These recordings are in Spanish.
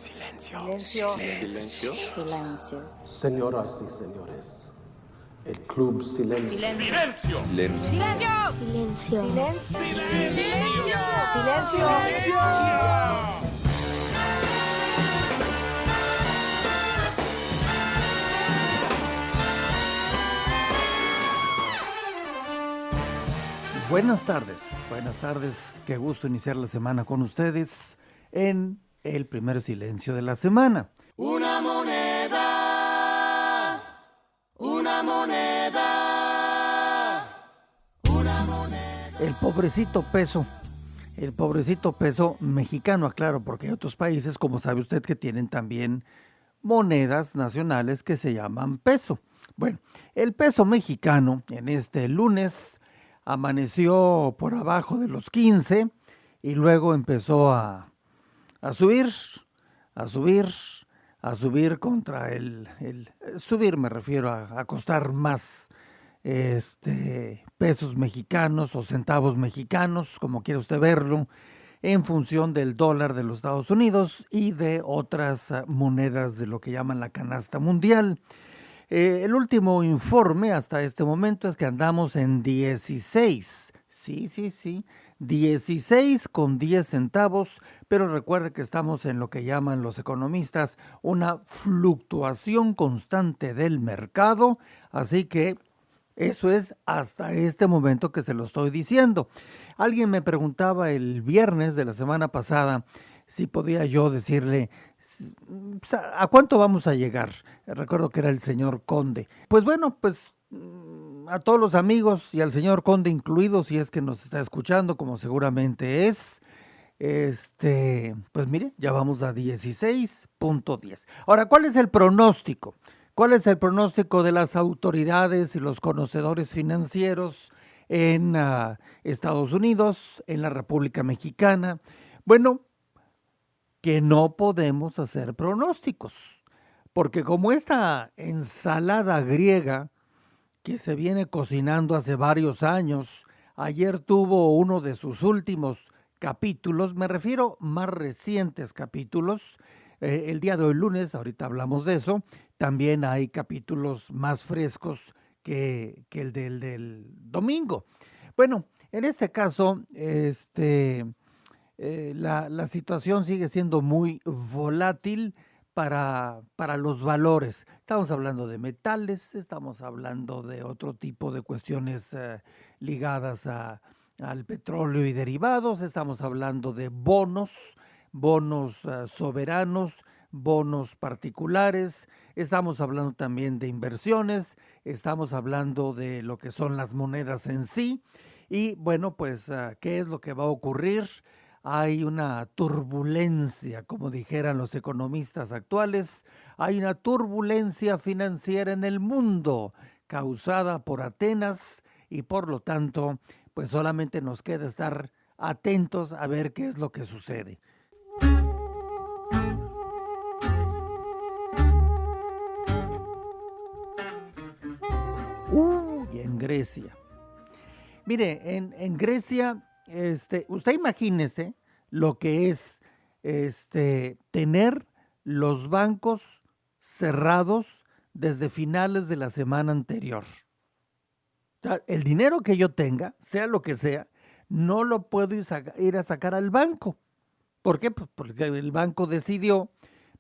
Silencio. Silencio. Silencio. Silencio. Señoras y señores, el Club Silencio. Silencio. Silencio. Silencio. Silencio. Buenas tardes, qué gusto iniciar la semana con ustedes en el primer silencio de la semana. Una moneda, una moneda, una moneda. El pobrecito peso mexicano, aclaro, porque hay otros países, como sabe usted, que tienen también monedas nacionales que se llaman peso. Bueno, el peso mexicano en este lunes amaneció por abajo de los 15 y luego empezó a subir, a subir contra subir me refiero a costar más pesos mexicanos o centavos mexicanos, como quiera usted verlo, en función del dólar de los Estados Unidos y de otras monedas de lo que llaman la canasta mundial. El último informe hasta este momento es que andamos en 16, sí, 16 con 10 centavos, pero recuerde que estamos en lo que llaman los economistas una fluctuación constante del mercado, así que eso es hasta este momento que se lo estoy diciendo. Alguien me preguntaba el viernes de la semana pasada si podía yo decirle ¿a cuánto vamos a llegar? Recuerdo que era el señor Conde. Pues bueno, a todos los amigos y al señor Conde incluido, si es que nos está escuchando, como seguramente es, pues mire, ya vamos a 16.10. Ahora, ¿cuál es el pronóstico? ¿Cuál es el pronóstico de las autoridades y los conocedores financieros en Estados Unidos, en la República Mexicana? Bueno, que no podemos hacer pronósticos, porque como esta ensalada griega que se viene cocinando hace varios años, ayer tuvo uno de sus últimos capítulos, me refiero más recientes capítulos, el día de hoy lunes, ahorita hablamos de eso, también hay capítulos más frescos que el del domingo. Bueno, en este caso, la situación sigue siendo muy volátil para los valores. Estamos hablando de metales, estamos hablando de otro tipo de cuestiones ligadas al petróleo y derivados, estamos hablando de bonos soberanos, bonos particulares, estamos hablando también de inversiones, estamos hablando de lo que son las monedas en sí. Y bueno, ¿qué es lo que va a ocurrir? Hay una turbulencia, como dijeran los economistas actuales, hay una turbulencia financiera en el mundo causada por Atenas y por lo tanto, pues solamente nos queda estar atentos a ver qué es lo que sucede. Y en Grecia. Mire, en Grecia, usted imagínese lo que es tener los bancos cerrados desde finales de la semana anterior. O sea, el dinero que yo tenga, sea lo que sea, no lo puedo ir a sacar al banco. ¿Por qué? Pues porque el banco decidió,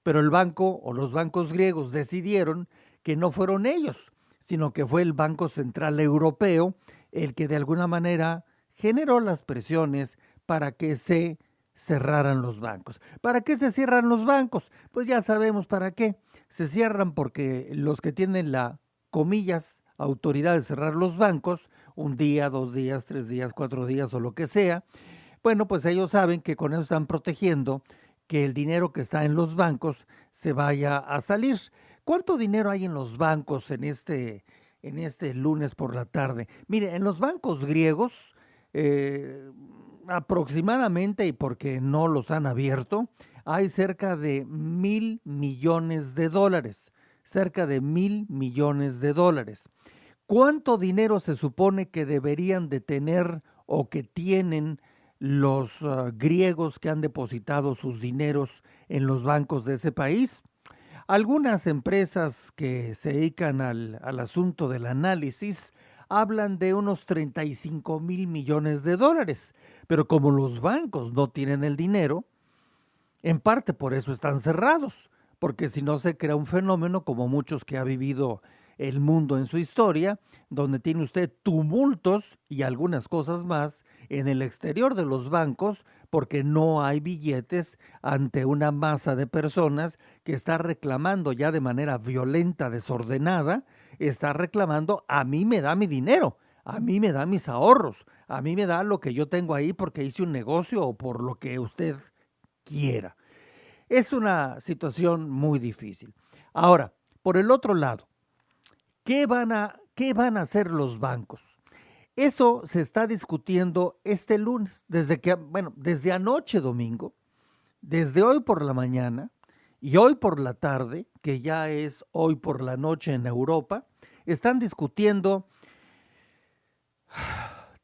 pero el banco o los bancos griegos decidieron que no fueron ellos, sino que fue el Banco Central Europeo el que de alguna manera generó las presiones para que se cerraran los bancos. ¿Para qué se cierran los bancos? Pues ya sabemos para qué. Se cierran porque los que tienen la, comillas, autoridad de cerrar los bancos, un día, 2 días, 3 días, 4 días o lo que sea, bueno, pues ellos saben que con eso están protegiendo que el dinero que está en los bancos se vaya a salir. ¿Cuánto dinero hay en los bancos en este lunes por la tarde? Mire, en los bancos griegos, aproximadamente, y porque no los han abierto, hay cerca de $1,000 millones, cerca de $1,000 millones. ¿Cuánto dinero se supone que deberían de tener o que tienen los griegos que han depositado sus dineros en los bancos de ese país. Algunas empresas que se dedican al asunto del análisis hablan de unos 35,000 millones de dólares, pero como los bancos no tienen el dinero, en parte por eso están cerrados, porque si no se crea un fenómeno como muchos que ha vivido el mundo en su historia, donde tiene usted tumultos y algunas cosas más en el exterior de los bancos, porque no hay billetes ante una masa de personas que está reclamando ya de manera violenta, desordenada, está reclamando: a mí me da mi dinero, a mí me da mis ahorros, a mí me da lo que yo tengo ahí porque hice un negocio o por lo que usted quiera. Es una situación muy difícil. Ahora, por el otro lado, ¿qué van a hacer los bancos? Eso se está discutiendo este lunes, desde anoche domingo, desde hoy por la mañana y hoy por la tarde, que ya es hoy por la noche en Europa, están discutiendo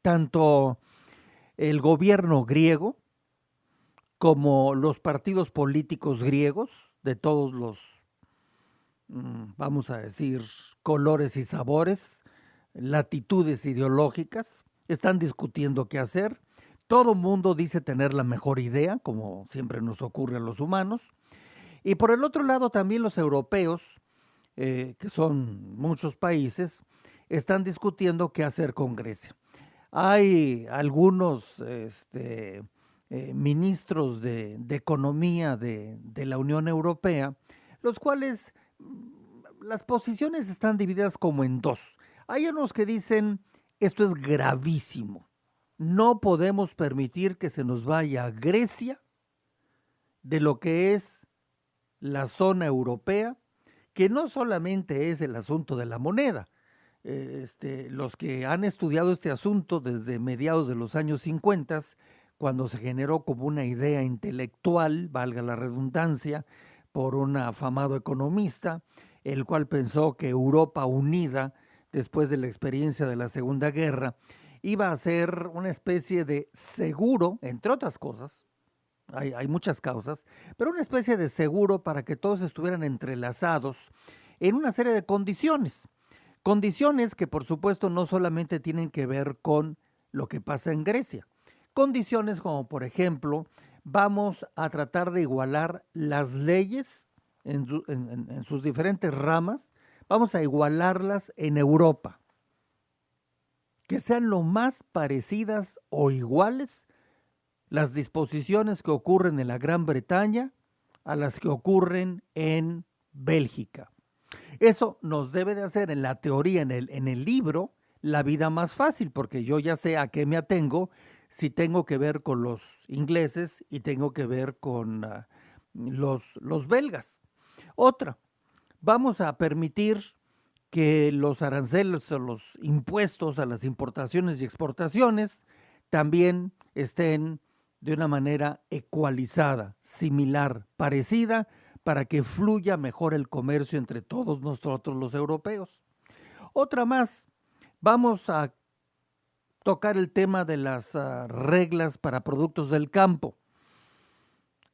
tanto el gobierno griego como los partidos políticos griegos de todos los, vamos a decir, colores y sabores, latitudes ideológicas, están discutiendo qué hacer. Todo mundo dice tener la mejor idea, como siempre nos ocurre a los humanos. Y por el otro lado también los europeos, que son muchos países, están discutiendo qué hacer con Grecia. Hay algunos ministros de economía de la Unión Europea, los cuales las posiciones están divididas como en dos. Hay unos que dicen: esto es gravísimo, no podemos permitir que se nos vaya a Grecia de lo que es la zona europea, que no solamente es el asunto de la moneda. Los que han estudiado este asunto desde mediados de los años 50, cuando se generó como una idea intelectual, valga la redundancia, por un afamado economista, el cual pensó que Europa unida, después de la experiencia de la Segunda Guerra, iba a ser una especie de seguro, entre otras cosas, hay muchas causas, pero una especie de seguro para que todos estuvieran entrelazados en una serie de condiciones. Condiciones que por supuesto no solamente tienen que ver con lo que pasa en Grecia. Condiciones como, por ejemplo, vamos a tratar de igualar las leyes en sus diferentes ramas, vamos a igualarlas en Europa, que sean lo más parecidas o iguales las disposiciones que ocurren en la Gran Bretaña a las que ocurren en Bélgica. Eso nos debe de hacer en la teoría, en el libro, la vida más fácil, porque yo ya sé a qué me atengo si tengo que ver con los ingleses y tengo que ver con los belgas. Otra, vamos a permitir que los aranceles o los impuestos a las importaciones y exportaciones también estén de una manera ecualizada, similar, parecida, para que fluya mejor el comercio entre todos nosotros los europeos. Otra más, vamos a tocar el tema de las reglas para productos del campo,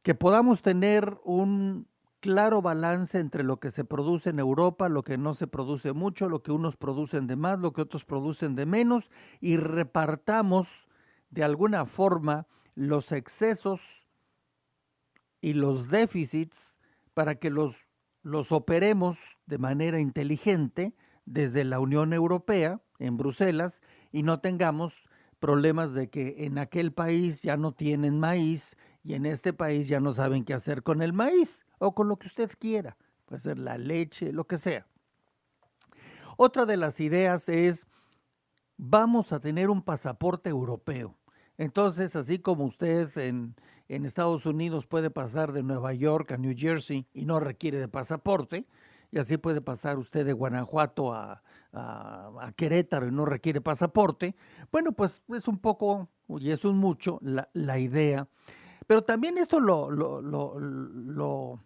que podamos tener un claro balance entre lo que se produce en Europa, lo que no se produce mucho, lo que unos producen de más, lo que otros producen de menos, y repartamos de alguna forma los excesos y los déficits para que los operemos de manera inteligente desde la Unión Europea, en Bruselas, y no tengamos problemas de que en aquel país ya no tienen maíz y en este país ya no saben qué hacer con el maíz o con lo que usted quiera, puede ser la leche, lo que sea. Otra de las ideas es: vamos a tener un pasaporte europeo. Entonces, así como usted en Estados Unidos puede pasar de Nueva York a New Jersey y no requiere de pasaporte, y así puede pasar usted de Guanajuato a Querétaro y no requiere pasaporte, bueno, pues es un poco, y es un mucho, la idea. Pero también esto lo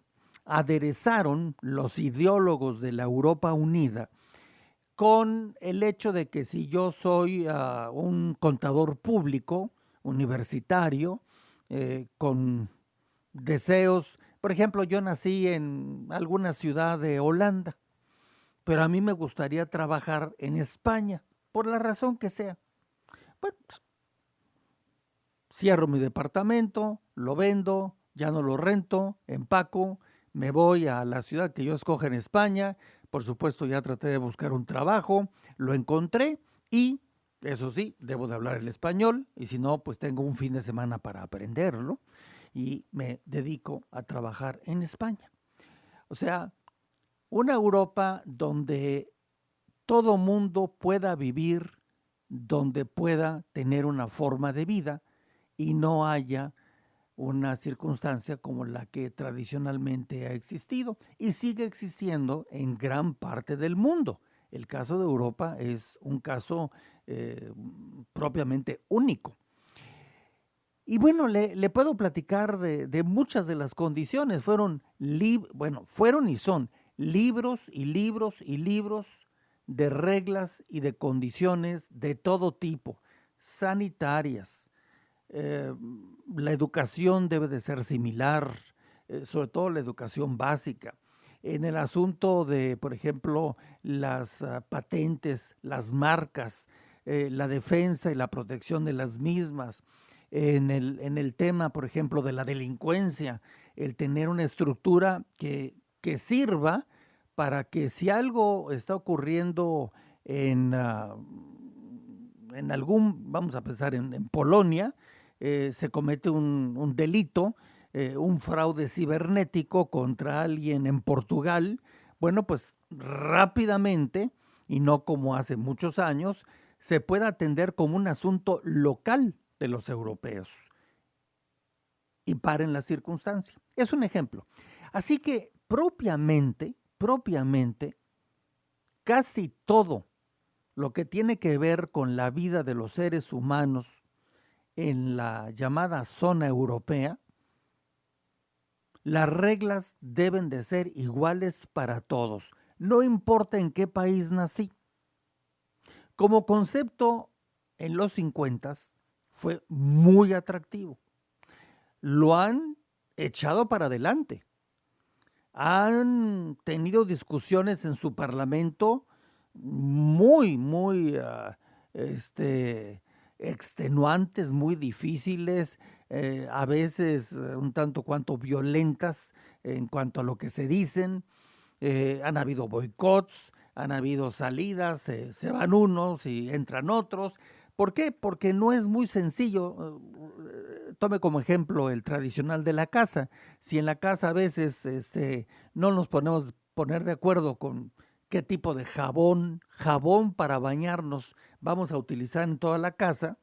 aderezaron los ideólogos de la Europa Unida con el hecho de que si yo soy un contador público, universitario, con deseos. Por ejemplo, yo nací en alguna ciudad de Holanda, pero a mí me gustaría trabajar en España, por la razón que sea. Bueno, pues, cierro mi departamento, lo vendo, ya no lo rento, empaco, me voy a la ciudad que yo escoja en España. Por supuesto, ya traté de buscar un trabajo, lo encontré y, eso sí, debo de hablar el español y si no, pues tengo un fin de semana para aprenderlo y me dedico a trabajar en España. O sea, una Europa donde todo mundo pueda vivir, donde pueda tener una forma de vida y no haya una circunstancia como la que tradicionalmente ha existido y sigue existiendo en gran parte del mundo. El caso de Europa es un caso propiamente único. Y bueno, le puedo platicar de muchas de las condiciones. Fueron y son libros y libros y libros de reglas y de condiciones de todo tipo, sanitarias. La educación debe de ser similar, sobre todo la educación básica. En el asunto de, por ejemplo, las patentes, las marcas, la defensa y la protección de las mismas. En el tema, por ejemplo, de la delincuencia, el tener una estructura que sirva para que si algo está ocurriendo en algún, vamos a pensar en Polonia, se comete un delito, un fraude cibernético contra alguien en Portugal, bueno, pues rápidamente, y no como hace muchos años, se puede atender como un asunto local de los europeos y paren la circunstancia. Es un ejemplo. Así que propiamente, casi todo lo que tiene que ver con la vida de los seres humanos en la llamada zona europea, las reglas deben de ser iguales para todos, no importa en qué país nací. Como concepto, en los 50 fue muy atractivo. Lo han echado para adelante. Han tenido discusiones en su parlamento muy extenuantes, muy difíciles, a veces un tanto cuanto violentas en cuanto a lo que se dicen. Han habido boicots, han habido salidas, se van unos y entran otros. ¿Por qué? Porque no es muy sencillo. Tome como ejemplo el tradicional de la casa. Si en la casa a veces no nos podemos poner de acuerdo con qué tipo de jabón para bañarnos vamos a utilizar en toda la casa,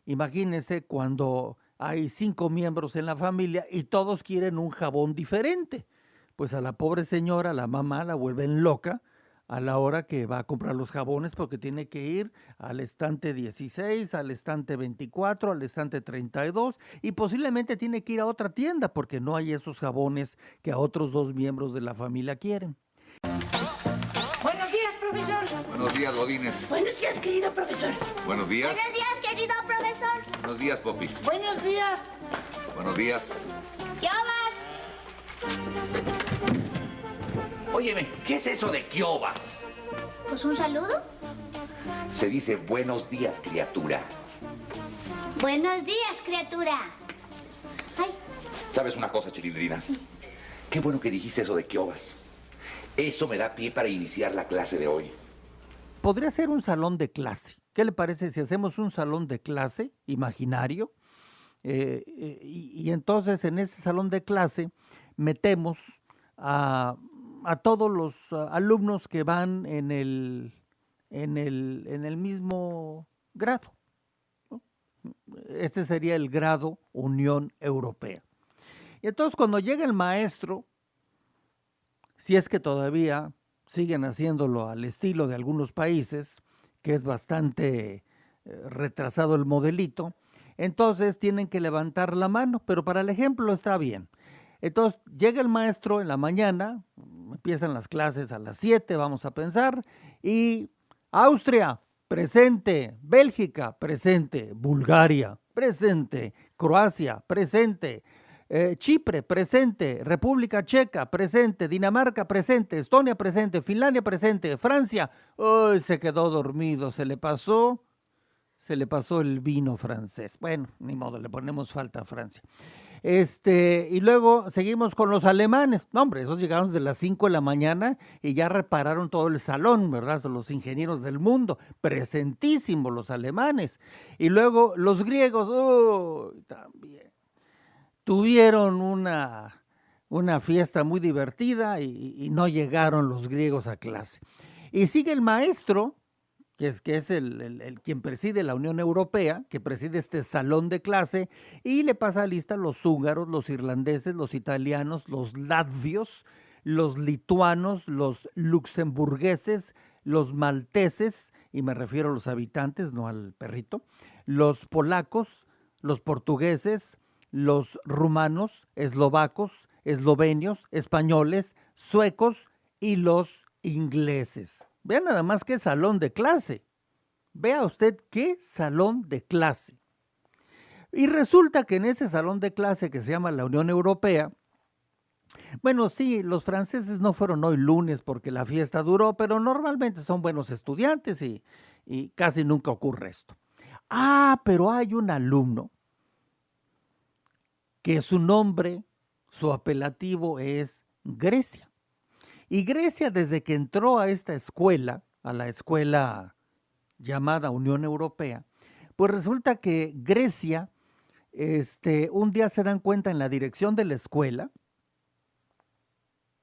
imagínense cuando hay 5 miembros en la familia y todos quieren un jabón diferente. Pues a la pobre señora, la mamá, la vuelven loca a la hora que va a comprar los jabones porque tiene que ir al estante 16, al estante 24, al estante 32 y posiblemente tiene que ir a otra tienda porque no hay esos jabones que a otros 2 miembros de la familia quieren. Buenos días, profesor. Buenos días, Godínez. Buenos días, querido profesor. Buenos días. Buenos días, querido profesor. Buenos días, Popis. Buenos días. Buenos días. ¿Qué vas? Óyeme, ¿qué es eso de Kiobas? Pues un saludo. Se dice buenos días, criatura. Buenos días, criatura. Ay, ¿Sabes una cosa, Chilindrina? Sí. Qué bueno que dijiste eso de Kiobas. Eso me da pie para iniciar la clase de hoy. Podría ser un salón de clase. ¿Qué le parece si hacemos un salón de clase imaginario? Y entonces en ese salón de clase metemos a todos los alumnos que van en el mismo grado, ¿no? Este sería el grado Unión Europea. Y entonces cuando llega el maestro, si es que todavía siguen haciéndolo al estilo de algunos países, que es bastante retrasado el modelito, entonces tienen que levantar la mano, pero para el ejemplo está bien. Entonces llega el maestro en la mañana, empiezan las clases a las 7, vamos a pensar, y Austria, presente, Bélgica, presente, Bulgaria, presente. Croacia, presente. Chipre, presente. República Checa, presente. Dinamarca, presente. Estonia, presente. Finlandia, presente. Francia, ¡uy! Se quedó dormido, se le pasó el vino francés. Bueno, ni modo, le ponemos falta a Francia. Y luego seguimos con los alemanes. No, hombre, esos llegaron desde las 5 de la mañana y ya repararon todo el salón, ¿verdad? Son los ingenieros del mundo, presentísimos los alemanes. Y luego los griegos, también tuvieron una fiesta muy divertida y no llegaron los griegos a clase. Y sigue el maestro, que es el quien preside la Unión Europea, que preside este salón de clase, y le pasa lista los húngaros, los irlandeses, los italianos, los latvios, los lituanos, los luxemburgueses, los malteses, y me refiero a los habitantes, no al perrito, los polacos, los portugueses, los rumanos, eslovacos, eslovenios, españoles, suecos y los ingleses. Vean nada más qué salón de clase. Vea usted qué salón de clase. Y resulta que en ese salón de clase que se llama la Unión Europea, bueno, sí, los franceses no fueron hoy lunes porque la fiesta duró, pero normalmente son buenos estudiantes y casi nunca ocurre esto. Pero hay un alumno que su nombre, su apelativo es Grecia. Y Grecia, desde que entró a esta escuela, a la escuela llamada Unión Europea, pues resulta que Grecia, un día se dan cuenta en la dirección de la escuela,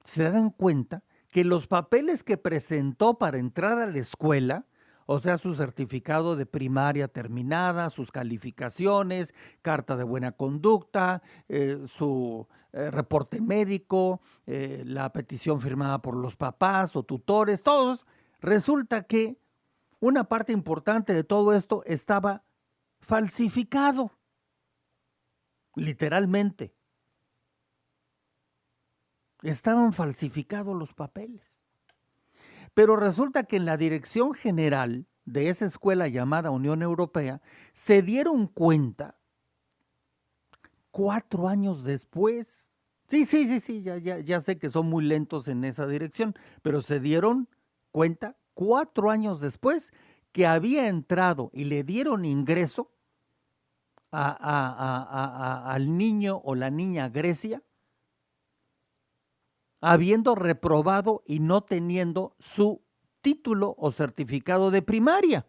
se dan cuenta que los papeles que presentó para entrar a la escuela, o sea, su certificado de primaria terminada, sus calificaciones, carta de buena conducta, su reporte médico, la petición firmada por los papás o tutores, todos, resulta que una parte importante de todo esto estaba falsificado, literalmente. Estaban falsificados los papeles. Pero resulta que en la dirección general de esa escuela llamada Unión Europea se dieron cuenta 4 años después. Sí, ya sé que son muy lentos en esa dirección, pero se dieron cuenta 4 años después que había entrado y le dieron ingreso al niño o la niña Grecia, habiendo reprobado y no teniendo su título o certificado de primaria.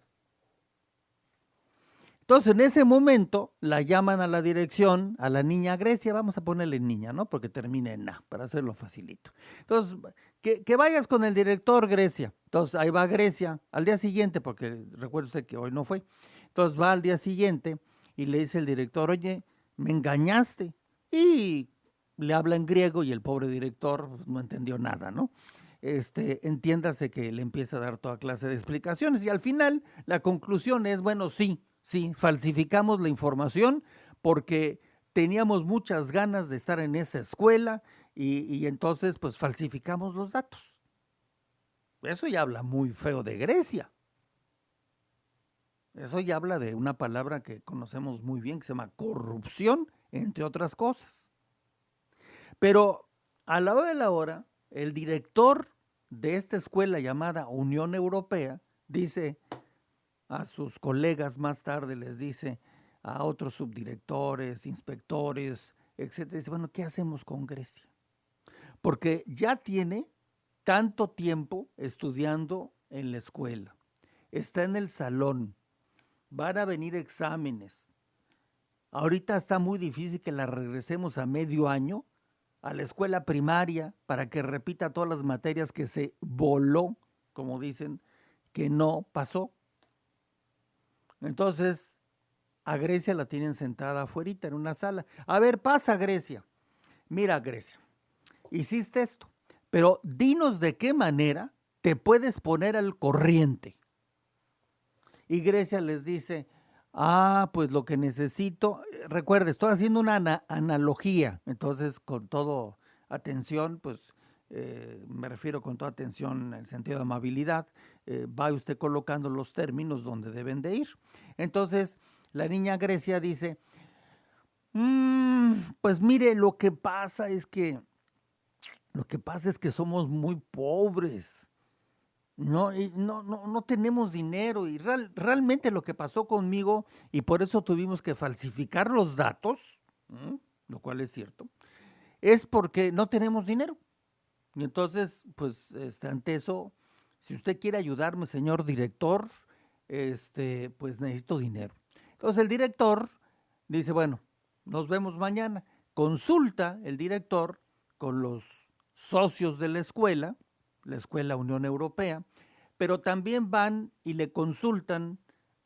Entonces, en ese momento, la llaman a la dirección, a la niña Grecia, vamos a ponerle niña, ¿no? Porque termina en A, para hacerlo facilito. Entonces, que vayas con el director Grecia. Entonces, ahí va Grecia al día siguiente, porque recuerde usted que hoy no fue. Entonces, va al día siguiente y le dice el director, oye, me engañaste. Y le habla en griego y el pobre director no entendió nada, ¿no? Entiéndase que le empieza a dar toda clase de explicaciones y al final la conclusión es, bueno, sí, falsificamos la información porque teníamos muchas ganas de estar en esa escuela y entonces pues falsificamos los datos. Eso ya habla muy feo de Grecia. Eso ya habla de una palabra que conocemos muy bien que se llama corrupción, entre otras cosas. Pero a la hora de la hora, el director de esta escuela llamada Unión Europea dice a sus colegas más tarde, les dice a otros subdirectores, inspectores, etcétera, dice, bueno, ¿qué hacemos con Grecia? Porque ya tiene tanto tiempo estudiando en la escuela, está en el salón, van a venir exámenes. Ahorita está muy difícil que la regresemos a medio año a la escuela primaria para que repita todas las materias que se voló, como dicen, que no pasó. Entonces, a Grecia la tienen sentada afuerita en una sala. A ver, pasa Grecia. Mira, Grecia, hiciste esto, pero dinos de qué manera te puedes poner al corriente. Y Grecia les dice, pues lo que necesito, recuerde, estoy haciendo una analogía, entonces con toda atención, pues me refiero con toda atención en el sentido de amabilidad, va usted colocando los términos donde deben de ir. Entonces la niña Grecia dice, pues mire, lo que pasa es que somos muy pobres. No, y no tenemos dinero y realmente lo que pasó conmigo y por eso tuvimos que falsificar los datos, lo cual es cierto, es porque no tenemos dinero. Y entonces, pues, ante eso, si usted quiere ayudarme, señor director, pues necesito dinero. Entonces el director dice, bueno, nos vemos mañana. Consulta el director con los socios de la escuela Unión Europea, pero también van y le consultan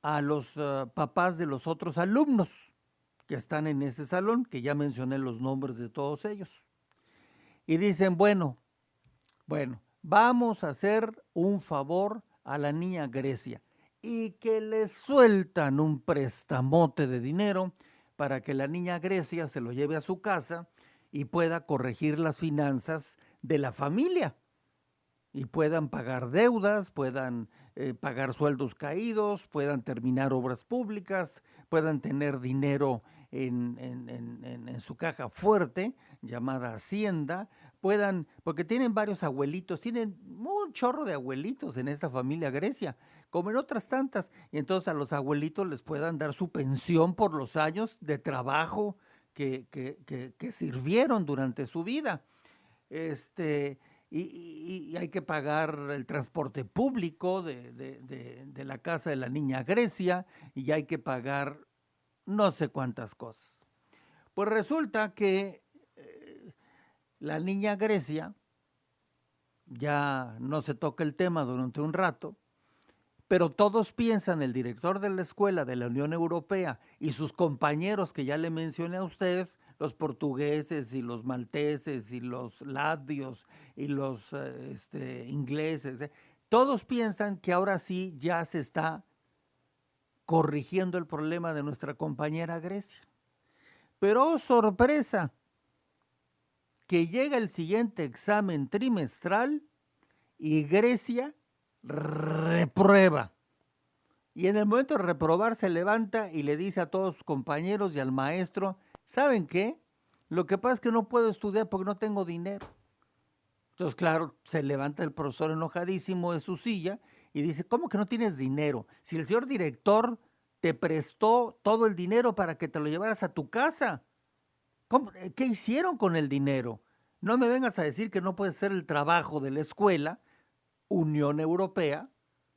a los papás de los otros alumnos que están en ese salón, que ya mencioné los nombres de todos ellos. Y dicen, bueno, vamos a hacer un favor a la niña Grecia y que le sueltan un prestamote de dinero para que la niña Grecia se lo lleve a su casa y pueda corregir las finanzas de la familia y puedan pagar deudas, puedan pagar sueldos caídos, puedan terminar obras públicas, puedan tener dinero en su caja fuerte, llamada Hacienda, porque tienen varios abuelitos, tienen un chorro de abuelitos en esta familia Grecia, como en otras tantas, y entonces a los abuelitos les puedan dar su pensión por los años de trabajo que sirvieron durante su vida. Y hay que pagar el transporte público de la casa de la niña Grecia y hay que pagar no sé cuántas cosas. Pues resulta que la niña Grecia ya no se toca el tema durante un rato, pero todos piensan, el director de la escuela de la Unión Europea y sus compañeros que ya le mencioné a usted, los portugueses y los malteses y los latvios y los ingleses, todos piensan que ahora sí ya se está corrigiendo el problema de nuestra compañera Grecia. Pero, oh, sorpresa, que llega el siguiente examen trimestral y Grecia reprueba. Y en el momento de reprobar se levanta y le dice a todos sus compañeros y al maestro, ¿saben qué? Lo que pasa es que no puedo estudiar porque no tengo dinero. Entonces, claro, se levanta el profesor enojadísimo de su silla y dice, ¿cómo que no tienes dinero? Si el señor director te prestó todo el dinero para que te lo llevaras a tu casa. ¿Qué hicieron con el dinero? No me vengas a decir que no puede ser el trabajo de la escuela, Unión Europea,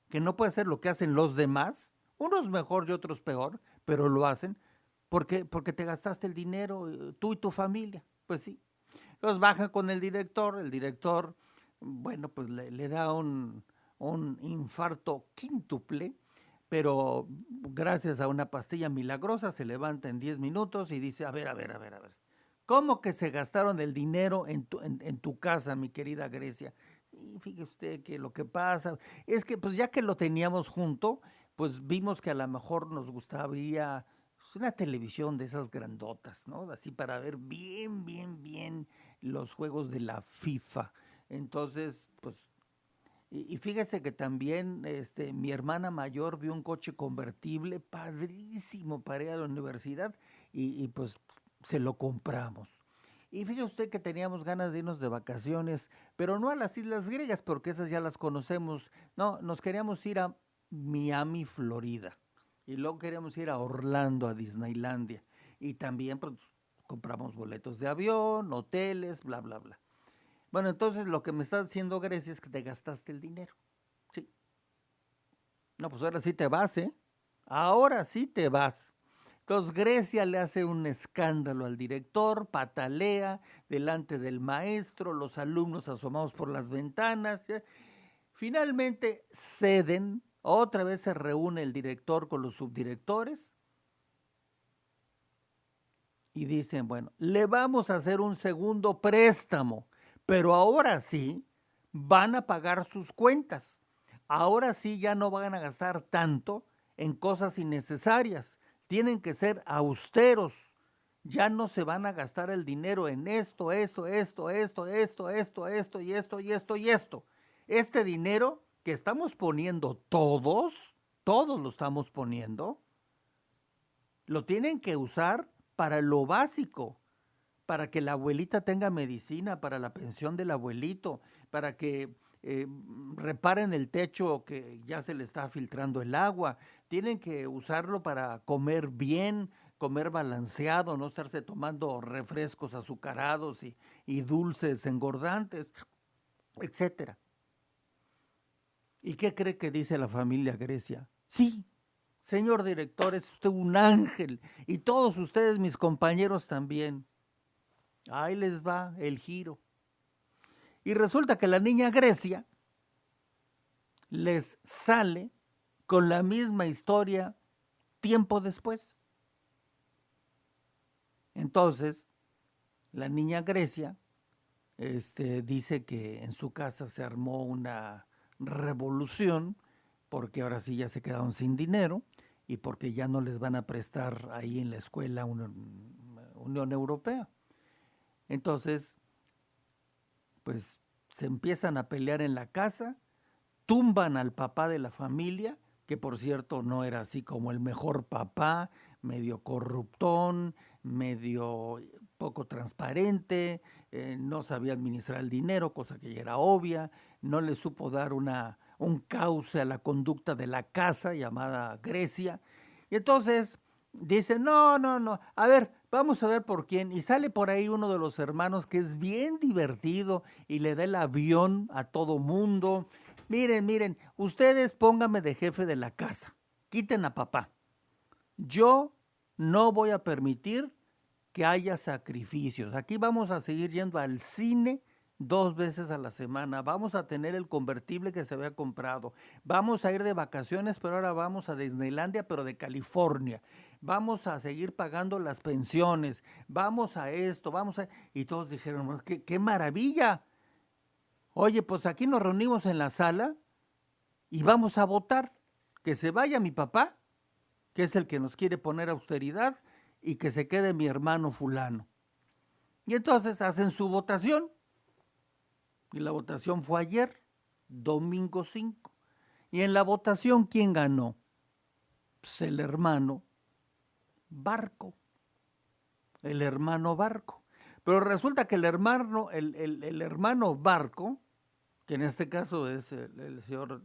que no puede ser lo que hacen los demás, unos mejor y otros peor, pero lo hacen porque te gastaste el dinero, tú y tu familia. Pues sí. Entonces baja con el director, bueno, pues le da un infarto quíntuple, pero gracias a una pastilla milagrosa se levanta en 10 minutos y dice, a ver. ¿Cómo que se gastaron el dinero en tu casa, mi querida Grecia? Y fíjese usted que lo que pasa es que pues ya que lo teníamos junto, pues vimos que a lo mejor nos gustaría una televisión de esas grandotas, ¿no? Así para ver bien los juegos de la FIFA. Entonces, pues, y fíjese que también mi hermana mayor vio un coche convertible padrísimo para ir a la universidad y pues se lo compramos. Y fíjese usted que teníamos ganas de irnos de vacaciones, pero no a las Islas Griegas, porque esas ya las conocemos. No, nos queríamos ir a Miami, Florida. Y luego queríamos ir a Orlando, a Disneylandia. Y también pues, compramos boletos de avión, hoteles, bla. Bueno, entonces lo que me está diciendo Grecia es que te gastaste el dinero. Sí. No, pues ahora sí te vas, ¿eh? Ahora sí te vas. Entonces Grecia le hace un escándalo al director, patalea delante del maestro, los alumnos asomados por las ventanas. Finalmente ceden, otra vez se reúne el director con los subdirectores y dicen, bueno, le vamos a hacer un segundo préstamo, pero ahora sí van a pagar sus cuentas. Ahora sí ya no van a gastar tanto en cosas innecesarias. Tienen que ser austeros. Ya no se van a gastar el dinero en esto. Este dinero que estamos poniendo todos lo estamos poniendo, Lo tienen que usar para lo básico, para que la abuelita tenga medicina, para la pensión del abuelito, para que reparen el techo que ya se le está filtrando el agua. Tienen que usarlo para comer bien, comer balanceado, no estarse tomando refrescos azucarados y dulces engordantes, etcétera. ¿Y qué cree que dice la familia Grecia? Sí, señor director, es usted un ángel y todos ustedes, mis compañeros, también. Ahí les va el giro. Y resulta que la niña Grecia les sale con la misma historia tiempo después. Entonces, la niña Grecia dice que en su casa se armó una revolución porque ahora sí ya se quedaron sin dinero y porque ya no les van a prestar ahí en la escuela una Unión Europea. Entonces, pues se empiezan a pelear en la casa, tumban al papá de la familia, que por cierto no era así como el mejor papá, medio corruptón, medio poco transparente, no sabía administrar el dinero, cosa que ya era obvia, no le supo dar un cauce a la conducta de la casa llamada Grecia. Y entonces dice, no, a ver, vamos a ver por quién. Y sale por ahí uno de los hermanos que es bien divertido y le da el avión a todo mundo. Miren, ustedes pónganme de jefe de la casa, quiten a papá. Yo no voy a permitir que haya sacrificios. Aquí vamos a seguir yendo al cine 2 veces a la semana. Vamos a tener el convertible que se había comprado. Vamos a ir de vacaciones, pero ahora vamos a Disneylandia, pero de California. Vamos a seguir pagando las pensiones. Vamos a esto, Y todos dijeron, ¡qué maravilla! Oye, pues aquí nos reunimos en la sala y vamos a votar. Que se vaya mi papá, que es el que nos quiere poner austeridad, y que se quede mi hermano fulano. Y entonces hacen su votación. Y la votación fue ayer, domingo 5. Y en la votación, ¿quién ganó? Pues el hermano Barco. El hermano Barco. Pero resulta que el hermano Barco, que en este caso es el señor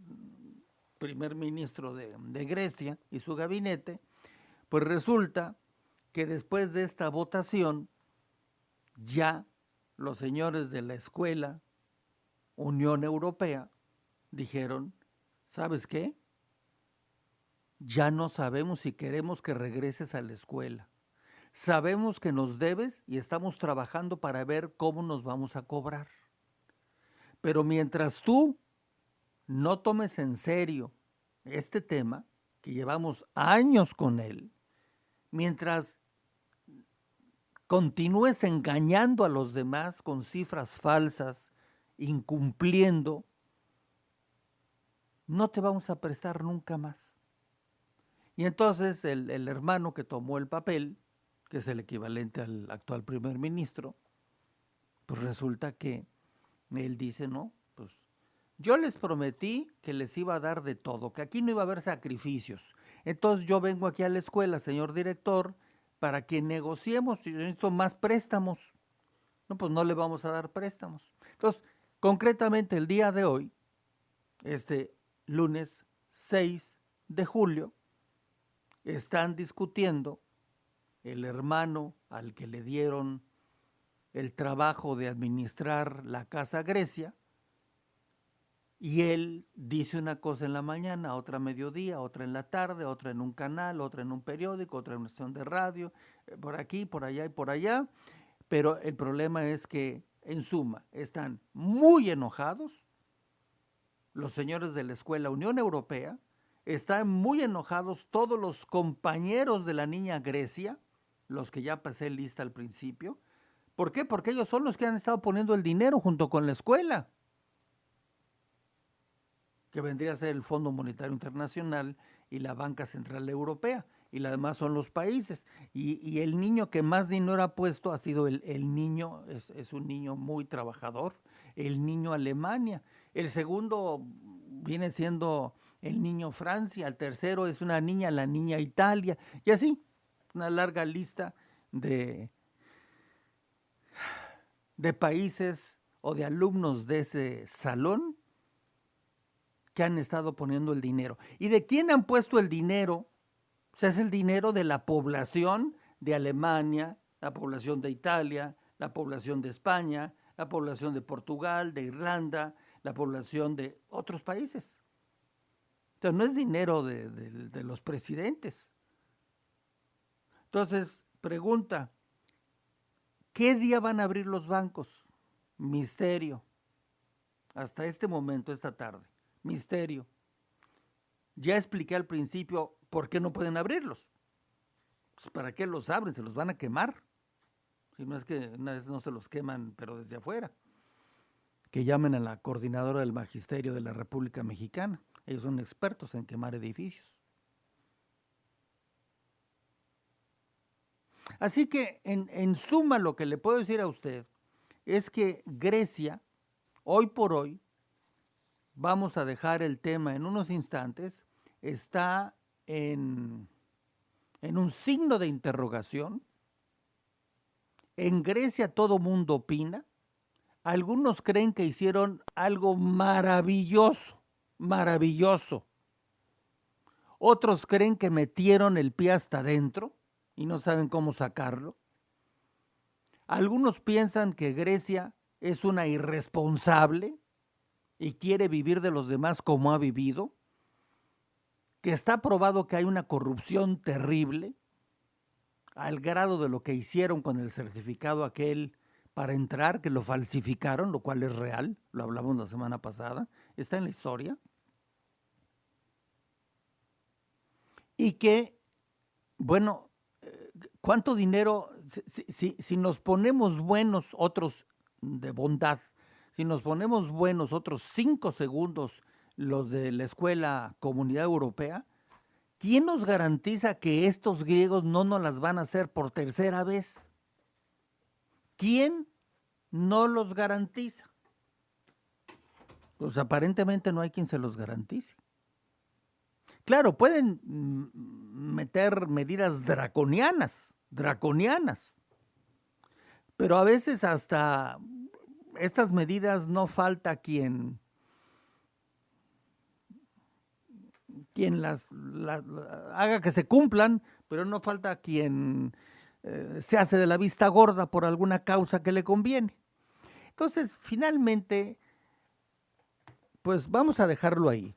primer ministro de Grecia y su gabinete, pues resulta que después de esta votación, ya los señores de la escuela Unión Europea dijeron, ¿sabes qué? Ya no sabemos si queremos que regreses a la escuela. Sabemos que nos debes y estamos trabajando para ver cómo nos vamos a cobrar. Pero mientras tú no tomes en serio este tema, que llevamos años con él, mientras continúes engañando a los demás con cifras falsas, incumpliendo, no te vamos a prestar nunca más. Y entonces el hermano que tomó el papel, que es el equivalente al actual primer ministro, pues resulta que él dice, no, pues yo les prometí que les iba a dar de todo, que aquí no iba a haber sacrificios. Entonces yo vengo aquí a la escuela, señor director, para que negociemos, yo necesito más préstamos. No, pues no le vamos a dar préstamos. Entonces, concretamente el día de hoy, este lunes 6 de julio, están discutiendo el hermano al que le dieron el trabajo de administrar la Casa Grecia, y él dice una cosa en la mañana, otra a mediodía, otra en la tarde, otra en un canal, otra en un periódico, otra en una estación de radio, por aquí, por allá y por allá. Pero el problema es que, en suma, están muy enojados los señores de la Escuela Unión Europea, están muy enojados todos los compañeros de la niña Grecia, los que ya pasé lista al principio. ¿Por qué? Porque ellos son los que han estado poniendo el dinero junto con la escuela, que vendría a ser el Fondo Monetario Internacional y la Banca Central Europea, y la demás son los países. Y el niño que más dinero ha puesto ha sido el niño, es un niño muy trabajador, el niño Alemania. El segundo viene siendo el niño Francia, el tercero es una niña, la niña Italia, y así una larga lista de países o de alumnos de ese salón que han estado poniendo el dinero. ¿Y de quién han puesto el dinero? Pues es el dinero de la población de Alemania, la población de Italia, la población de España, la población de Portugal, de Irlanda, la población de otros países. Entonces no es dinero de los presidentes. Entonces, pregunta, ¿qué día van a abrir los bancos? Misterio. Hasta este momento, esta tarde. Misterio. Ya expliqué al principio por qué no pueden abrirlos. Pues, ¿para qué los abren? Se los van a quemar. Si no es que una vez no se los queman, pero desde afuera. Que llamen a la coordinadora del Magisterio de la República Mexicana. Ellos son expertos en quemar edificios. Así que en suma lo que le puedo decir a usted es que Grecia, hoy por hoy, vamos a dejar el tema en unos instantes, está en un signo de interrogación. En Grecia todo mundo opina. Algunos creen que hicieron algo maravilloso, maravilloso. Otros creen que metieron el pie hasta adentro y no saben cómo sacarlo. Algunos piensan que Grecia es una irresponsable y quiere vivir de los demás como ha vivido, que está probado que hay una corrupción terrible, al grado de lo que hicieron con el certificado aquel para entrar, que lo falsificaron, lo cual es real, lo hablamos la semana pasada, está en la historia. Y que, bueno, ¿cuánto dinero, si nos ponemos buenos otros de bondad, si nos ponemos buenos otros 5 segundos los de la Escuela Comunidad Europea, ¿quién nos garantiza que estos griegos no nos las van a hacer por tercera vez? ¿Quién no los garantiza? Pues aparentemente no hay quien se los garantice. Claro, pueden meter medidas draconianas, pero a veces hasta estas medidas no falta quien las haga que se cumplan, pero no falta quien se hace de la vista gorda por alguna causa que le conviene. Entonces, finalmente, pues vamos a dejarlo ahí,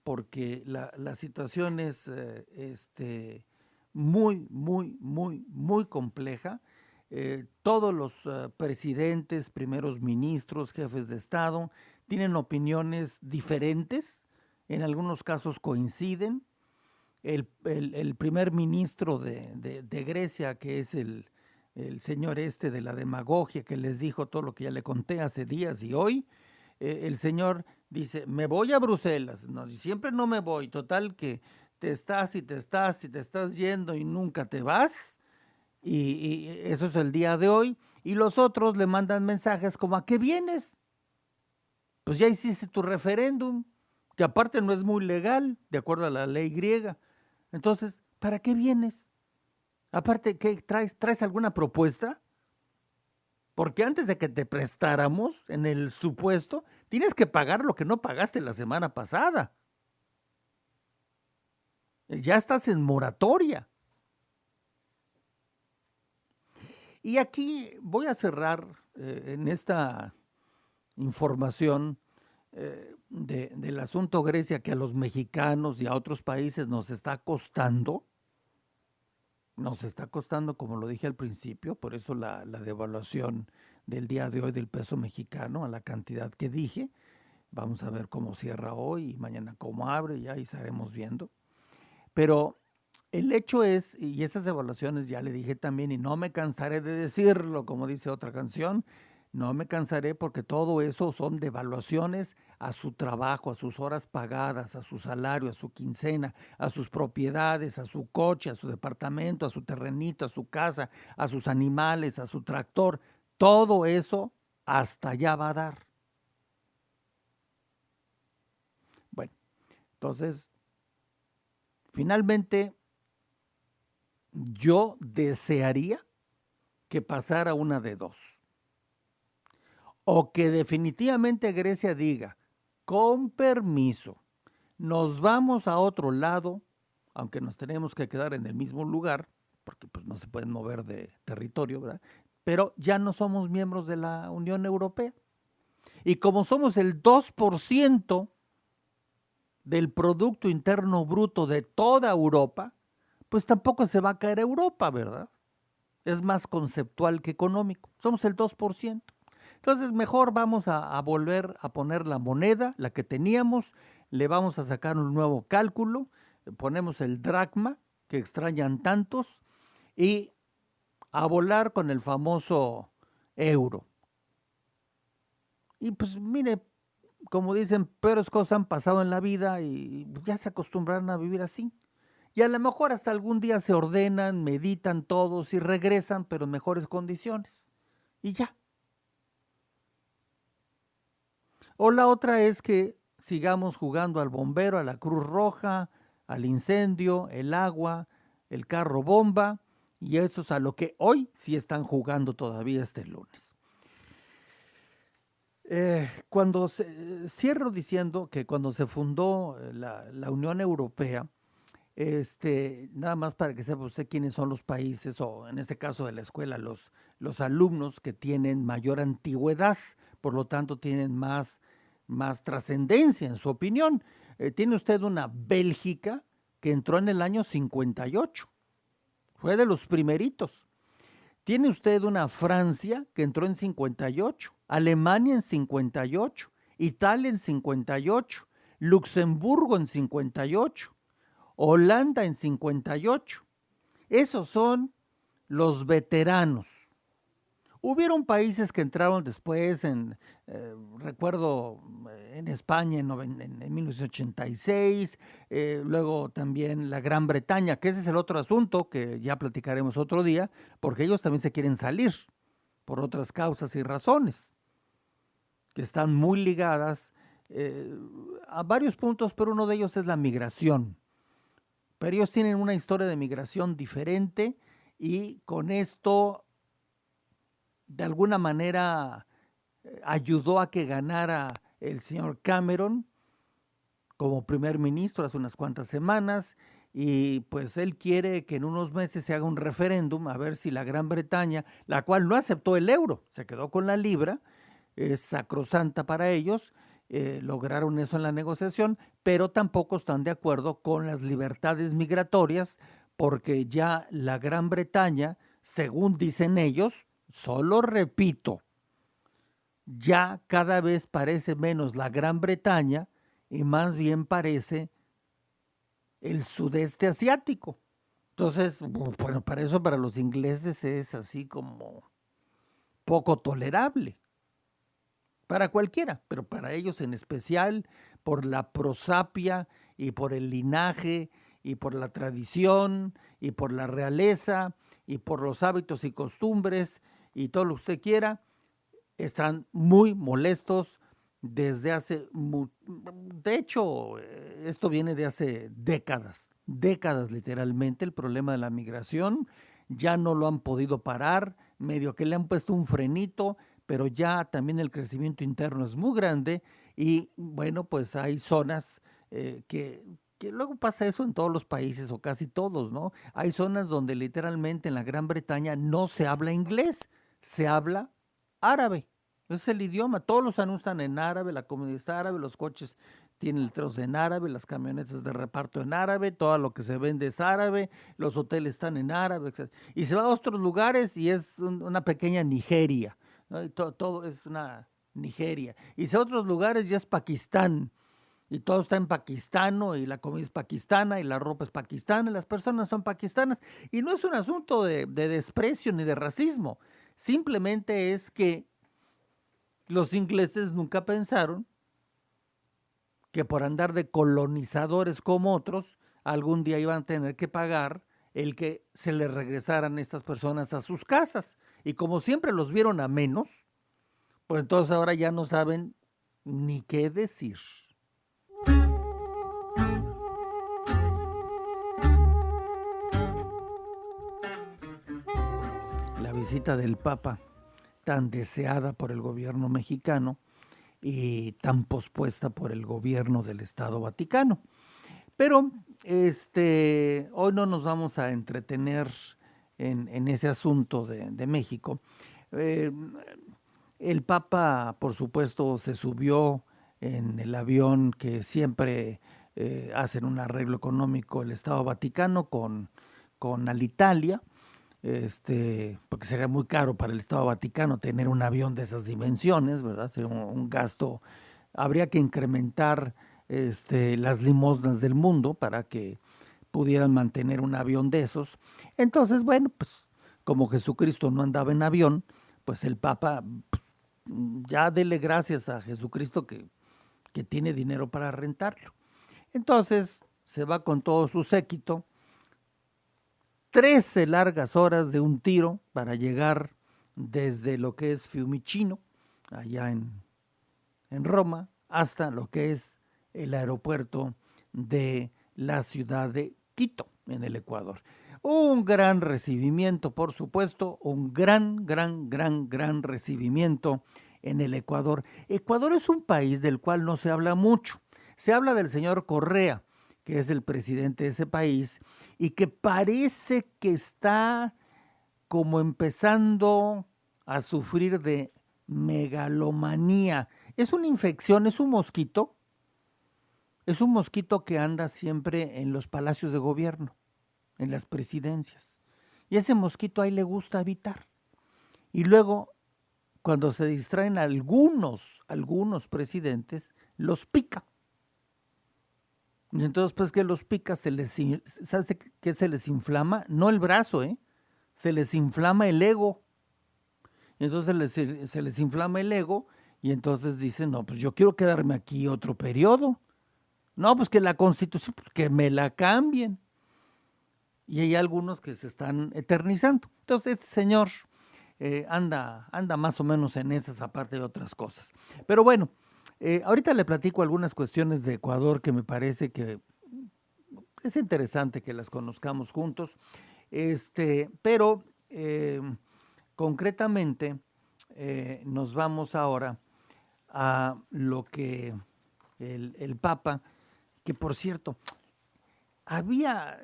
porque la situación es muy, muy, muy, muy compleja. Todos los presidentes, primeros ministros, jefes de Estado, tienen opiniones diferentes, en algunos casos coinciden. El primer ministro de Grecia, que es el señor de la demagogia, que les dijo todo lo que ya le conté hace días y hoy, el señor dice, me voy a Bruselas, no, siempre no me voy, total que te estás yendo y nunca te vas, y eso es el día de hoy, y los otros le mandan mensajes como, ¿a qué vienes? Pues ya hiciste tu referéndum, que aparte no es muy legal, de acuerdo a la ley griega. Entonces, ¿para qué vienes? Aparte, ¿qué traes alguna propuesta? Porque antes de que te prestáramos, en el supuesto, tienes que pagar lo que no pagaste la semana pasada. Ya estás en moratoria. Y aquí voy a cerrar en esta información del asunto Grecia, que a los mexicanos y a otros países nos está costando, como lo dije al principio, por eso la devaluación del día de hoy del peso mexicano a la cantidad que dije. Vamos a ver cómo cierra hoy y mañana cómo abre, ya estaremos viendo. Pero el hecho es, y esas devaluaciones ya le dije también, y no me cansaré de decirlo, como dice otra canción, no me cansaré, porque todo eso son devaluaciones a su trabajo, a sus horas pagadas, a su salario, a su quincena, a sus propiedades, a su coche, a su departamento, a su terrenito, a su casa, a sus animales, a su tractor. Todo eso hasta allá va a dar. Bueno, entonces, finalmente, yo desearía que pasara una de dos. O que definitivamente Grecia diga, con permiso, nos vamos a otro lado, aunque nos tenemos que quedar en el mismo lugar, porque pues no se pueden mover de territorio, ¿verdad? Pero ya no somos miembros de la Unión Europea. Y como somos el 2% del Producto Interno Bruto de toda Europa, pues tampoco se va a caer Europa, ¿verdad? Es más conceptual que económico. Somos el 2%. Entonces mejor vamos a volver a poner la moneda, la que teníamos, le vamos a sacar un nuevo cálculo, ponemos el dracma, que extrañan tantos, y a volar con el famoso euro. Y pues mire, como dicen, peores cosas han pasado en la vida y ya se acostumbraron a vivir así. Y a lo mejor hasta algún día se ordenan, meditan todos y regresan, pero en mejores condiciones. Y ya. O la otra es que sigamos jugando al bombero, a la Cruz Roja, al incendio, el agua, el carro bomba, y eso es a lo que hoy sí están jugando todavía este lunes. Cierro diciendo que cuando se fundó la Unión Europea, nada más para que sepa usted quiénes son los países, o en este caso de la escuela, los alumnos que tienen mayor antigüedad, por lo tanto tienen más trascendencia en su opinión. Tiene usted una Bélgica que entró en el año 58, fue de los primeritos. Tiene usted una Francia que entró en 58, Alemania en 58, Italia en 58, Luxemburgo en 58, Holanda en 58. Esos son los veteranos. Hubieron países que entraron después, recuerdo en España en 1986, luego también la Gran Bretaña, que ese es el otro asunto que ya platicaremos otro día, porque ellos también se quieren salir por otras causas y razones, que están muy ligadas a varios puntos, pero uno de ellos es la migración. Pero ellos tienen una historia de migración diferente y con esto de alguna manera ayudó a que ganara el señor Cameron como primer ministro hace unas cuantas semanas, y pues él quiere que en unos meses se haga un referéndum a ver si la Gran Bretaña, la cual no aceptó el euro, se quedó con la libra, es sacrosanta para ellos, lograron eso en la negociación, pero tampoco están de acuerdo con las libertades migratorias, porque ya la Gran Bretaña, según dicen ellos, solo repito, ya cada vez parece menos la Gran Bretaña y más bien parece el sudeste asiático. Entonces, bueno, para eso para los ingleses es así como poco tolerable. Para cualquiera, pero para ellos en especial, por la prosapia y por el linaje y por la tradición y por la realeza y por los hábitos y costumbres y todo lo que usted quiera, están muy molestos desde hace, de hecho, esto viene de hace décadas literalmente, el problema de la migración, ya no lo han podido parar, medio que le han puesto un frenito, pero ya también el crecimiento interno es muy grande y bueno, pues hay zonas que luego pasa eso en todos los países o casi todos, ¿no? Hay zonas donde literalmente en la Gran Bretaña no se habla inglés, se habla árabe. Es el idioma, todos los anuncios están en árabe, la comunidad está árabe, los coches tienen letreros en árabe, las camionetas de reparto en árabe, todo lo que se vende es árabe, los hoteles están en árabe, etc. Y se va a otros lugares y es una pequeña Nigeria, ¿no? Y todo es una Nigeria. Y se va a otros lugares ya es Pakistán, y todo está en pakistano, y la comida es pakistana, y la ropa es pakistana, y las personas son pakistanas. Y no es un asunto de desprecio ni de racismo, simplemente es que los ingleses nunca pensaron que por andar de colonizadores como otros, algún día iban a tener que pagar el que se les regresaran estas personas a sus casas. Y como siempre los vieron a menos, pues entonces ahora ya no saben ni qué decir. visita del Papa, tan deseada por el gobierno mexicano y tan pospuesta por el gobierno del Estado Vaticano. Pero hoy no nos vamos a entretener en ese asunto de México. El Papa, por supuesto, se subió en el avión que siempre hacen un arreglo económico el Estado Vaticano con Alitalia, porque sería muy caro para el Estado Vaticano tener un avión de esas dimensiones, ¿verdad? Sería un gasto. Habría que incrementar las limosnas del mundo para que pudieran mantener un avión de esos. Entonces, bueno, pues como Jesucristo no andaba en avión, pues el Papa, ya dele gracias a Jesucristo que tiene dinero para rentarlo. Entonces se va con todo su séquito, 13 largas horas de un tiro para llegar desde lo que es Fiumicino, allá en Roma, hasta lo que es el aeropuerto de la ciudad de Quito, en el Ecuador. Un gran recibimiento, por supuesto, un gran recibimiento en el Ecuador. Ecuador es un país del cual no se habla mucho. Se habla del señor Correa, que es el presidente de ese país, y que parece que está como empezando a sufrir de megalomanía. Es una infección, es un mosquito que anda siempre en los palacios de gobierno, en las presidencias. Y ese mosquito ahí le gusta habitar. Y luego, cuando se distraen algunos presidentes, los pica. Y entonces, pues que los pica, ¿sabes qué se les inflama? No el brazo, se les inflama el ego. Y entonces se les inflama el ego y entonces dicen, no, pues yo quiero quedarme aquí otro periodo. No, pues que la Constitución, pues que me la cambien. Y hay algunos que se están eternizando. Entonces este señor anda más o menos en esas, aparte de otras cosas. Pero bueno, ahorita le platico algunas cuestiones de Ecuador que me parece que es interesante que las conozcamos juntos. Pero concretamente nos vamos ahora a lo que el Papa, que por cierto, había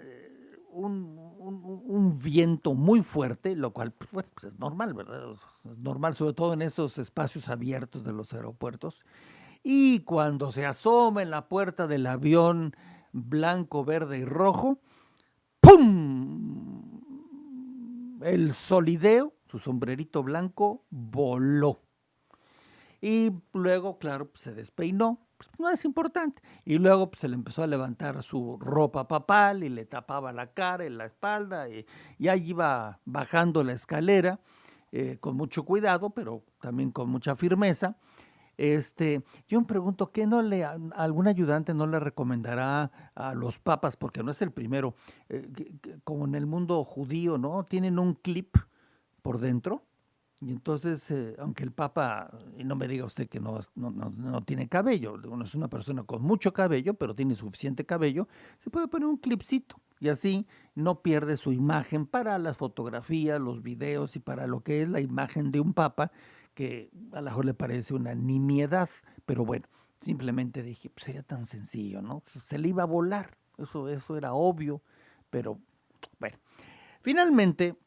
un viento muy fuerte, lo cual pues es normal, ¿verdad? Es normal, sobre todo en esos espacios abiertos de los aeropuertos. Y cuando se asoma en la puerta del avión blanco, verde y rojo, ¡pum! El solideo, su sombrerito blanco, voló. Y luego, claro, pues se despeinó, pues no es importante. Y luego pues, se le empezó a levantar su ropa papal y le tapaba la cara y la espalda. Y ahí iba bajando la escalera con mucho cuidado, pero también con mucha firmeza. Yo me pregunto, ¿qué algún ayudante no le recomendará a los papas? Porque no es el primero, como en el mundo judío, ¿no? Tienen un clip por dentro. Y entonces, aunque el Papa, y no me diga usted que no tiene cabello, uno es una persona con mucho cabello, pero tiene suficiente cabello, se puede poner un clipcito y así no pierde su imagen para las fotografías, los videos y para lo que es la imagen de un Papa, que a lo mejor le parece una nimiedad, pero bueno, simplemente dije, pues sería tan sencillo, ¿no? Se le iba a volar, eso era obvio, pero bueno, finalmente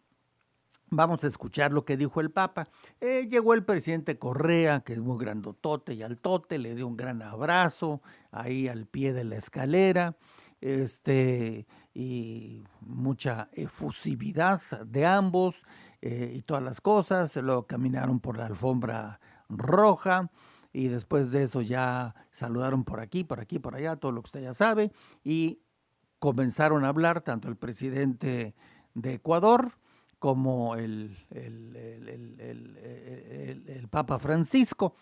vamos a escuchar lo que dijo el Papa. Llegó el presidente Correa, que es muy grandotote y altote, le dio un gran abrazo ahí al pie de la escalera, y mucha efusividad de ambos y todas las cosas. Luego caminaron por la alfombra roja y después de eso ya saludaron por aquí, por allá, todo lo que usted ya sabe, y comenzaron a hablar tanto el presidente de Ecuador como el Papa Francisco.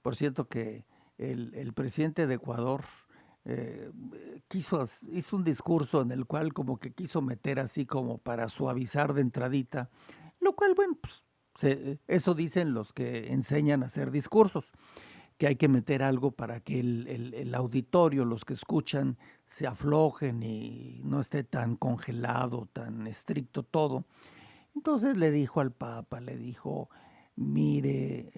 Por cierto que el presidente de Ecuador hizo un discurso en el cual como que quiso meter así como para suavizar de entradita, lo cual, bueno, pues, eso dicen los que enseñan a hacer discursos. que hay que meter algo para que el auditorio, los que escuchan, se aflojen y no esté tan congelado, tan estricto todo. Entonces le dijo al Papa, le dijo, mire,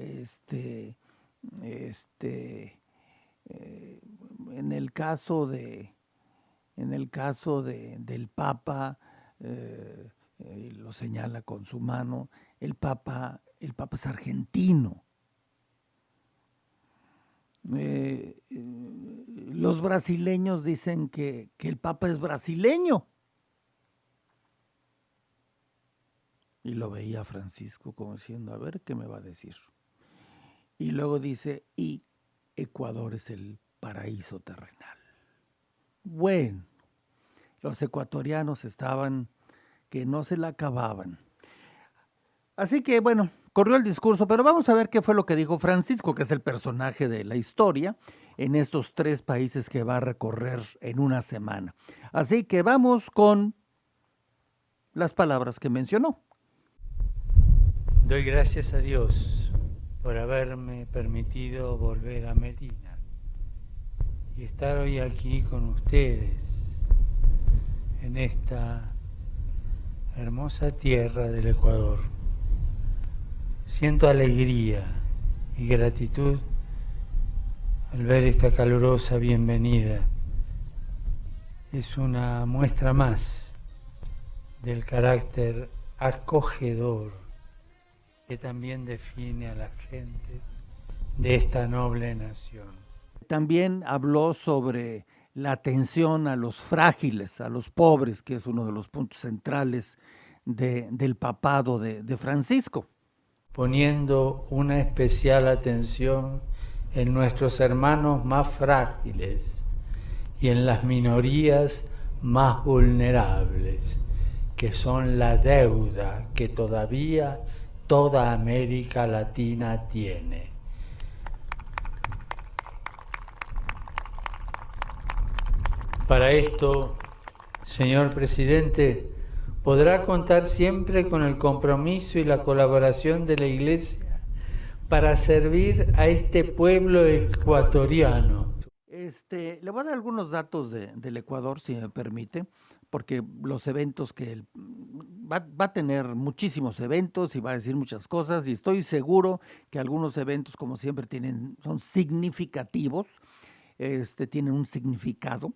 en el caso del Papa, lo señala con su mano, el Papa es argentino. Los brasileños dicen que el Papa es brasileño. Y lo veía Francisco como diciendo, a ver qué me va a decir. Y luego dice, y Ecuador es el paraíso terrenal. Bueno, los ecuatorianos estaban que no se la acababan. Así que bueno, corrió el discurso, pero vamos a ver qué fue lo que dijo Francisco, que es el personaje de la historia, en estos 3 países que va a recorrer en una semana. Así que vamos con las palabras que mencionó. Doy gracias a Dios por haberme permitido volver a Medina y estar hoy aquí con ustedes en esta hermosa tierra del Ecuador. Siento alegría y gratitud al ver esta calurosa bienvenida. Es una muestra más del carácter acogedor que también define a la gente de esta noble nación. También habló sobre la atención a los frágiles, a los pobres, que es uno de los puntos centrales del papado de Francisco. Poniendo una especial atención en nuestros hermanos más frágiles y en las minorías más vulnerables, que son la deuda que todavía toda América Latina tiene. Para esto, señor presidente, podrá contar siempre con el compromiso y la colaboración de la Iglesia para servir a este pueblo ecuatoriano. Le voy a dar algunos datos del Ecuador, si me permite, porque los eventos va a tener muchísimos eventos y va a decir muchas cosas, y estoy seguro que algunos eventos, como siempre, son significativos, tienen un significado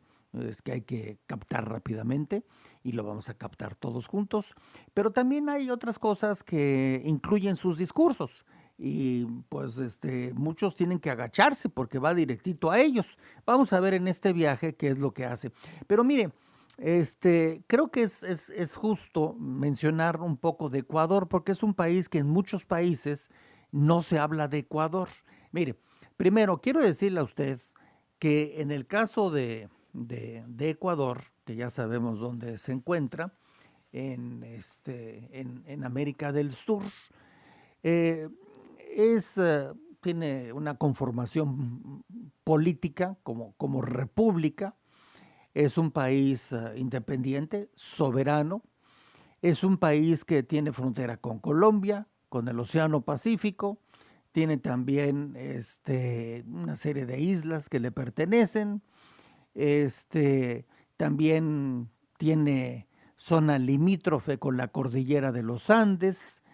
que hay que captar rápidamente y lo vamos a captar todos juntos, pero también hay otras cosas que incluyen sus discursos y pues muchos tienen que agacharse porque va directito a ellos. Vamos a ver en este viaje qué es lo que hace. Pero mire, creo que es justo mencionar un poco de Ecuador porque es un país que en muchos países no se habla de Ecuador. Mire, primero quiero decirle a usted que en el caso de Ecuador, que ya sabemos dónde se encuentra, en América del Sur, tiene una conformación política como república, es un país independiente, soberano, es un país que tiene frontera con Colombia, con el Océano Pacífico, tiene también una serie de islas que le pertenecen, también tiene zona limítrofe con la cordillera de los Andes,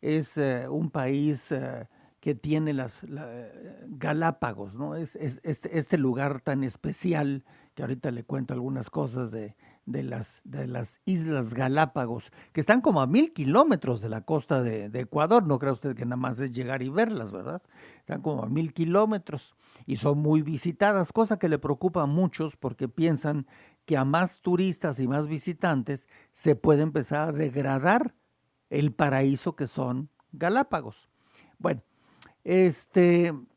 es un país que tiene las Galápagos, ¿no? Es este lugar tan especial que ahorita le cuento algunas cosas de las Islas Galápagos, que están como a 1000 kilómetros de la costa de Ecuador. No crea usted que nada más es llegar y verlas, ¿verdad? Están como a 1000 kilómetros y son muy visitadas, cosa que le preocupa a muchos porque piensan que a más turistas y más visitantes se puede empezar a degradar el paraíso que son Galápagos. Bueno, el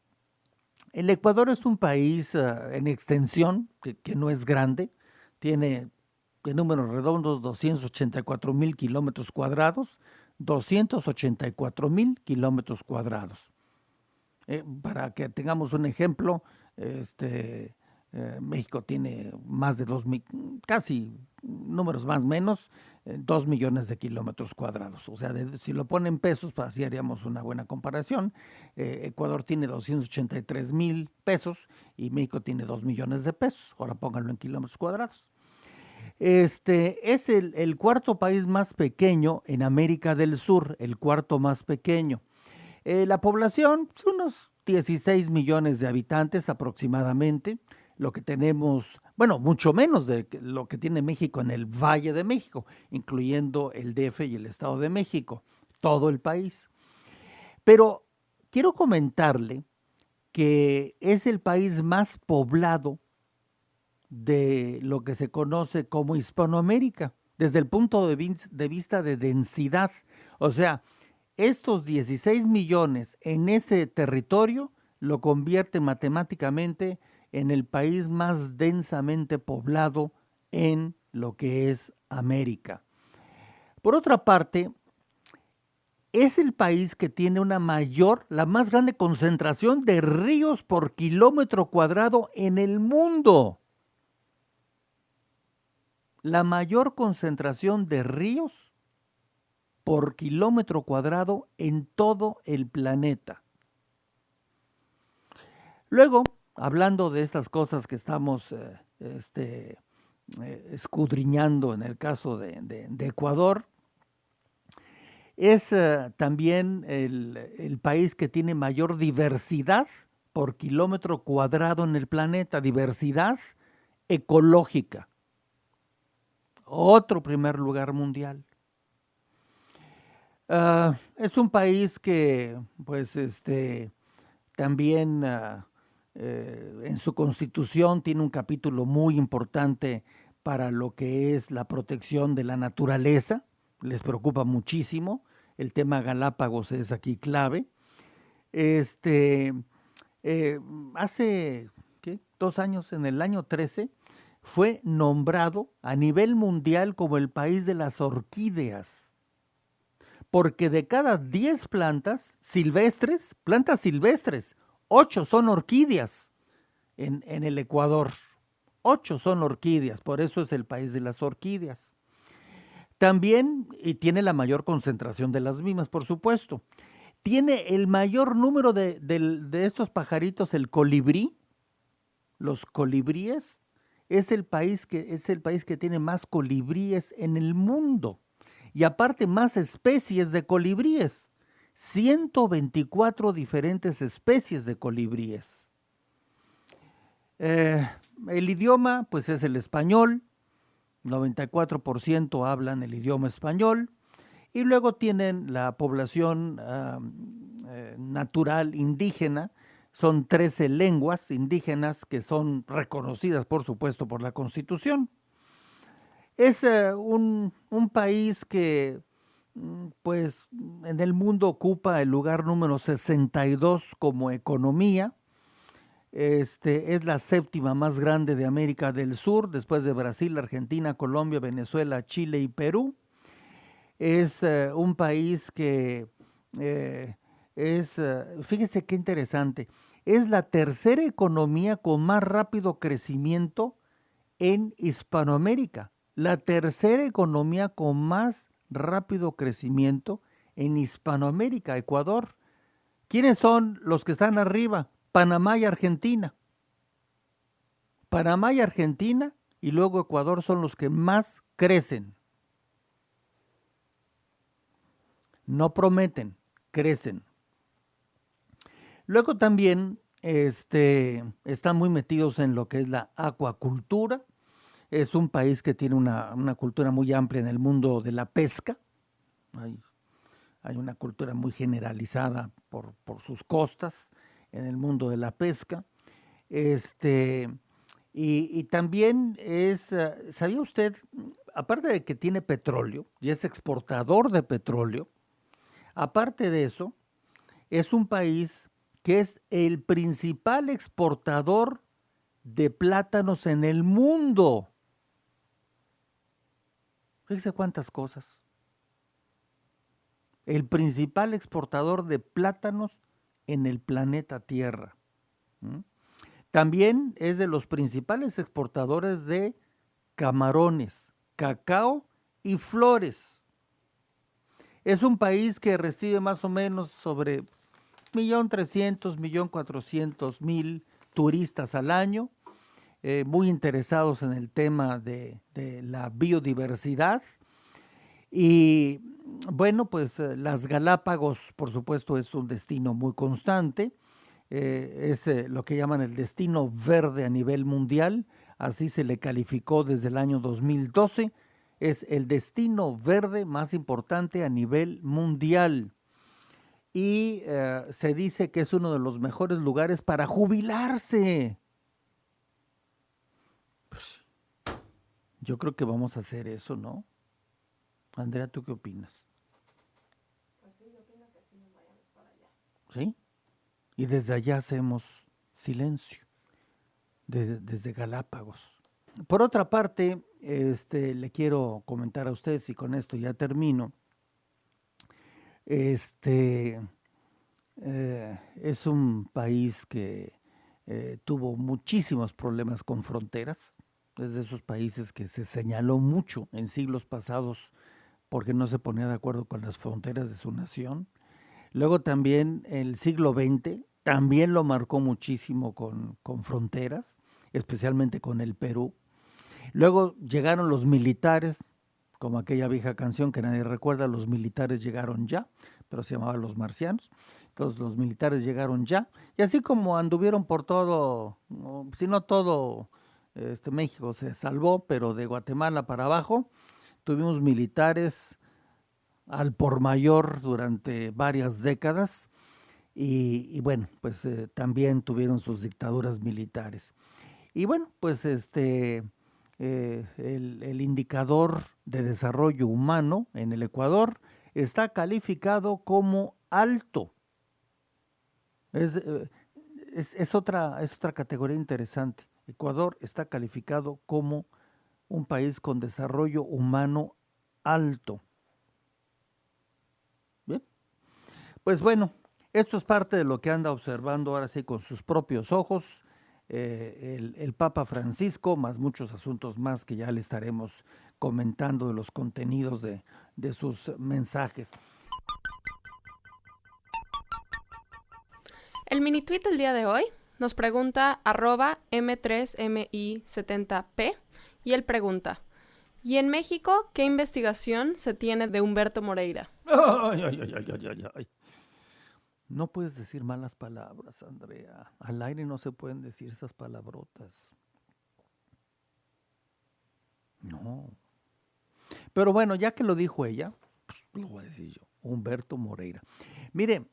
Ecuador es un país en extensión, que no es grande, tiene en números redondos 284,000 kilómetros cuadrados, 284,000 kilómetros cuadrados. Para que tengamos un ejemplo, México tiene más de casi números más o menos, 2 millones de kilómetros cuadrados. O sea, si lo ponen en pesos, pues así haríamos una buena comparación. Ecuador tiene 283,000 pesos y México tiene 2 millones de pesos. Ahora pónganlo en kilómetros cuadrados. Es el cuarto país más pequeño en América del Sur, el cuarto más pequeño. La población, pues, unos 16 millones de habitantes aproximadamente. Lo que tenemos, bueno, mucho menos de lo que tiene México en el Valle de México, incluyendo el DF y el Estado de México, todo el país. Pero quiero comentarle que es el país más poblado de lo que se conoce como Hispanoamérica, desde el punto de vista de densidad. O sea, estos 16 millones en ese territorio lo convierte matemáticamente en el país más densamente poblado en lo que es América. Por otra parte, es el país que tiene la más grande concentración de ríos por kilómetro cuadrado en el mundo. La mayor concentración de ríos por kilómetro cuadrado en todo el planeta. Luego, hablando de estas cosas que estamos escudriñando en el caso de Ecuador, es también el país que tiene mayor diversidad por kilómetro cuadrado en el planeta, diversidad ecológica. Otro primer lugar mundial. Es un país que, pues, también en su constitución tiene un capítulo muy importante para lo que es la protección de la naturaleza. Les preocupa muchísimo. El tema Galápagos es aquí clave. Hace 2 años, en el año 13, fue nombrado a nivel mundial como el país de las orquídeas, porque de cada 10 plantas silvestres, 8 son orquídeas en el Ecuador. 8 son orquídeas, por eso es el país de las orquídeas. También, y tiene la mayor concentración de las mismas, por supuesto. Tiene el mayor número de estos pajaritos, el colibrí. Los colibríes es el país que tiene más colibríes en el mundo. Y aparte más especies de colibríes. 124 diferentes especies de colibríes. El idioma, pues, es el español. 94% hablan el idioma español. Y luego tienen la población natural indígena. Son 13 lenguas indígenas que son reconocidas, por supuesto, por la Constitución. Es un país que, pues, en el mundo ocupa el lugar número 62 como economía. Es la séptima más grande de América del Sur, después de Brasil, Argentina, Colombia, Venezuela, Chile y Perú. Es un país que fíjese qué interesante, es la tercera economía con más rápido crecimiento en Hispanoamérica. La tercera economía con más rápido crecimiento en Hispanoamérica, Ecuador. ¿Quiénes son los que están arriba? Panamá y Argentina. Panamá y Argentina y luego Ecuador son los que más crecen. No prometen, crecen. Luego también están muy metidos en lo que es la acuacultura. Es un país que tiene una cultura muy amplia en el mundo de la pesca. Hay una cultura muy generalizada por sus costas en el mundo de la pesca. Y también ¿sabía usted? Aparte de que tiene petróleo y es exportador de petróleo, aparte de eso, es un país que es el principal exportador de plátanos en el mundo. Fíjese cuántas cosas. El principal exportador de plátanos en el planeta Tierra. También es de los principales exportadores de camarones, cacao y flores. Es un país que recibe más o menos sobre 1.300.000, 1.400.000 turistas al año, muy interesados en el tema de la biodiversidad. Y bueno, pues las Galápagos, por supuesto, es un destino muy constante. Es lo que llaman el destino verde a nivel mundial, así se le calificó desde el año 2012. Es el destino verde más importante a nivel mundial. Y se dice que es uno de los mejores lugares para jubilarse. Pues, yo creo que vamos a hacer eso, ¿no? Andrea, ¿tú qué opinas? Pues sí, yo opino que sí nos vayamos para allá. ¿Sí? Y desde allá hacemos silencio, desde Galápagos. Por otra parte, le quiero comentar a ustedes, y con esto ya termino, es un país que tuvo muchísimos problemas con fronteras, es de esos países que se señaló mucho en siglos pasados porque no se ponía de acuerdo con las fronteras de su nación. Luego también el siglo XX también lo marcó muchísimo con fronteras, especialmente con el Perú. Luego llegaron los militares, como aquella vieja canción que nadie recuerda, los militares llegaron ya, pero se llamaba Los Marcianos. Entonces los militares llegaron ya, y así como anduvieron por todo, si no todo, México se salvó, pero de Guatemala para abajo, tuvimos militares al por mayor durante varias décadas y bueno, pues también tuvieron sus dictaduras militares. Y bueno, pues el indicador de desarrollo humano en el Ecuador está calificado como alto. Es otra categoría interesante. Ecuador está calificado como un país con desarrollo humano alto. Bien, pues bueno, esto es parte de lo que anda observando ahora sí con sus propios ojos el Papa Francisco, más muchos asuntos más que ya le estaremos comentando de los contenidos de sus mensajes. El mini tweet del día de hoy nos pregunta @M3MI70P y él pregunta: ¿y en México qué investigación se tiene de Humberto Moreira? Ay, ay, ay, ay, ay, ay. No puedes decir malas palabras, Andrea. Al aire no se pueden decir esas palabrotas. No. Pero bueno, ya que lo dijo ella, pues lo voy a decir yo. Humberto Moreira. Mire,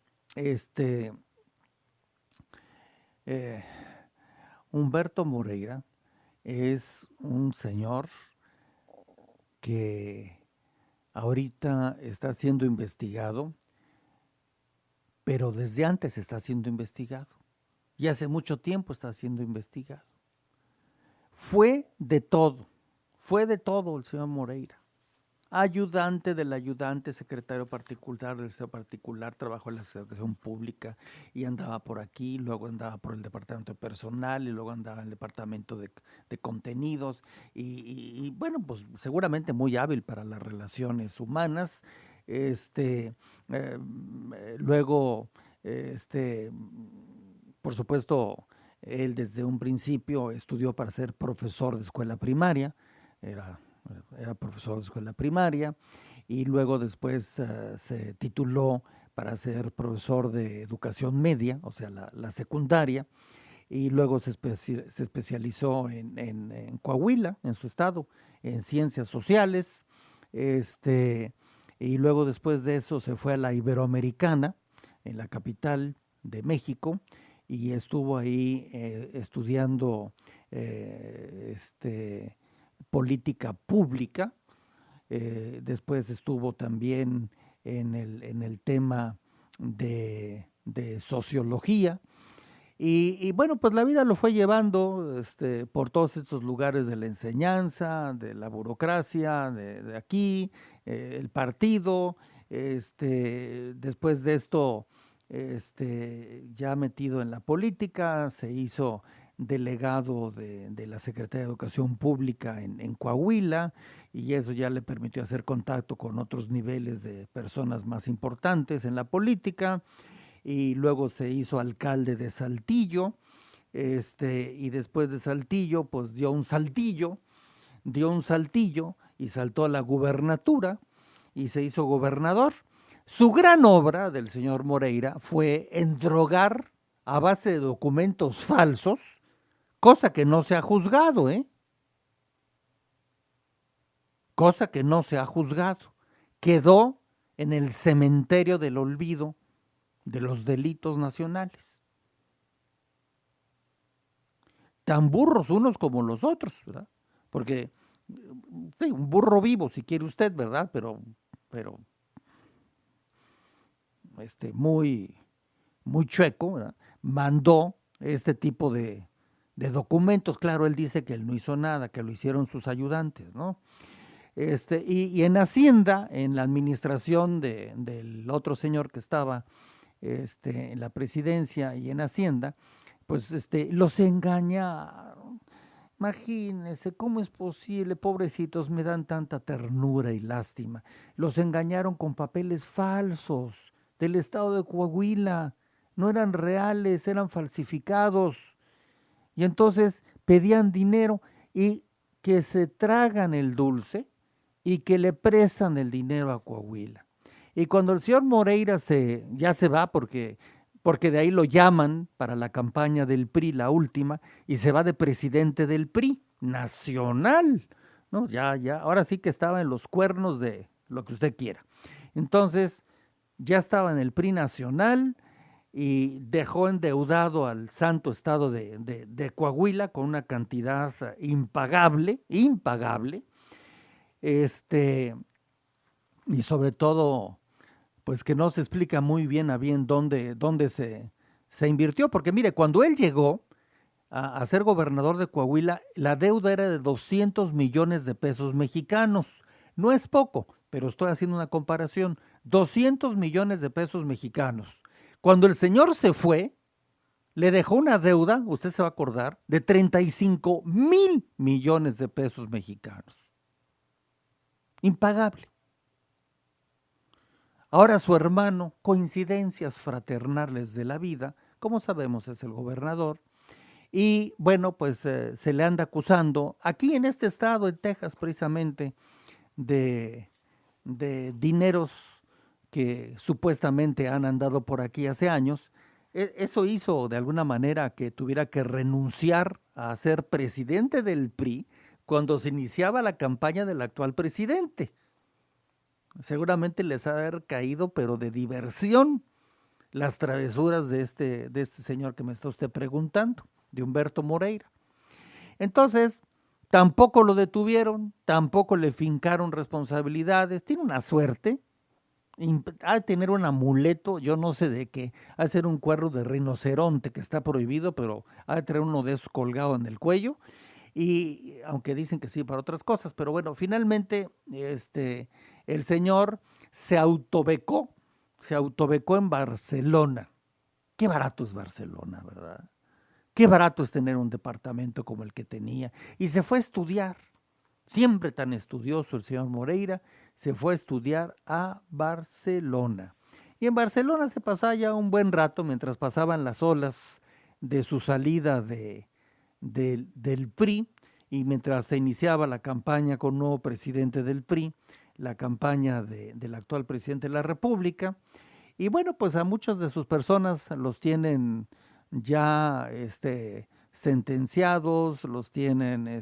Humberto Moreira es un señor que ahorita está siendo investigado, pero desde antes está siendo investigado. Y hace mucho tiempo está siendo investigado. Fue de todo el señor Moreira. Ayudante del ayudante, secretario particular del secretario particular, trabajó en la educación pública y andaba por aquí, luego andaba por el departamento de personal y luego andaba en el departamento de contenidos y bueno, pues seguramente muy hábil para las relaciones humanas. Luego, por supuesto, él desde un principio estudió para ser profesor de escuela primaria, era profesor de escuela primaria y luego después se tituló para ser profesor de educación media, o sea, la secundaria, y luego se especializó en Coahuila, en su estado, en ciencias sociales, y luego después de eso se fue a la Iberoamericana, en la capital de México, y estuvo ahí estudiando política pública. Después estuvo también en el tema de sociología. Y bueno, pues la vida lo fue llevando por todos estos lugares de la enseñanza, de la burocracia, de aquí, el partido. Después de esto, ya metido en la política, se hizo delegado de la Secretaría de Educación Pública en Coahuila, y eso ya le permitió hacer contacto con otros niveles de personas más importantes en la política, y luego se hizo alcalde de Saltillo, y después de Saltillo, pues dio un saltillo y saltó a la gubernatura y se hizo gobernador. Su gran obra del señor Moreira fue endrogar a base de documentos falsos, cosa que no se ha juzgado, cosa que no se ha juzgado. Quedó en el cementerio del olvido de los delitos nacionales. Tan burros unos como los otros, ¿verdad? Porque sí, un burro vivo, si quiere usted, ¿verdad? Pero muy, muy chueco, ¿verdad? Mandó este tipo de documentos. Claro, él dice que él no hizo nada, que lo hicieron sus ayudantes, ¿no? Y en Hacienda, en la administración del otro señor que estaba en la presidencia y en Hacienda, pues los engañaron. Imagínense, ¿cómo es posible? Pobrecitos, me dan tanta ternura y lástima. Los engañaron con papeles falsos del estado de Coahuila. No eran reales, eran falsificados. Y entonces pedían dinero y que se tragan el dulce y que le prestan el dinero a Coahuila. Y cuando el señor Moreira ya se va porque de ahí lo llaman para la campaña del PRI, la última, y se va de presidente del PRI nacional, ¿no? Ya, ahora sí que estaba en los cuernos de lo que usted quiera. Entonces, ya estaba en el PRI nacional y dejó endeudado al santo estado de Coahuila con una cantidad impagable, y sobre todo, pues que no se explica muy bien a bien dónde se invirtió, porque mire, cuando él llegó a ser gobernador de Coahuila, la deuda era de 200 millones de pesos mexicanos. No es poco, pero estoy haciendo una comparación. 200 millones de pesos mexicanos. Cuando el señor se fue, le dejó una deuda, usted se va a acordar, de 35,000 millones de pesos mexicanos. Impagable. Ahora su hermano, coincidencias fraternales de la vida, como sabemos es el gobernador, y bueno, pues se le anda acusando, aquí en este estado, en Texas precisamente, de dineros que supuestamente han andado por aquí hace años. Eso hizo de alguna manera que tuviera que renunciar a ser presidente del PRI cuando se iniciaba la campaña del actual presidente. Seguramente les ha de haber caído, pero de diversión, las travesuras de este señor que me está usted preguntando, de Humberto Moreira. Entonces, tampoco lo detuvieron, tampoco le fincaron responsabilidades. Tiene una suerte, ha de tener un amuleto, yo no sé de qué, ha de ser un cuerno de rinoceronte que está prohibido, pero ha de tener uno de esos colgado en el cuello, y aunque dicen que sí para otras cosas, pero bueno, finalmente el señor se autobecó en Barcelona. Qué barato es Barcelona, ¿verdad? Qué barato es tener un departamento como el que tenía. Y se fue a estudiar, siempre tan estudioso el señor Moreira, se fue a estudiar a Barcelona. Y en Barcelona se pasaba ya un buen rato mientras pasaban las olas de su salida del PRI, y mientras se iniciaba la campaña con un nuevo presidente del PRI, la campaña del actual presidente de la República. Y bueno, pues a muchas de sus personas los tienen ya sentenciados, los tienen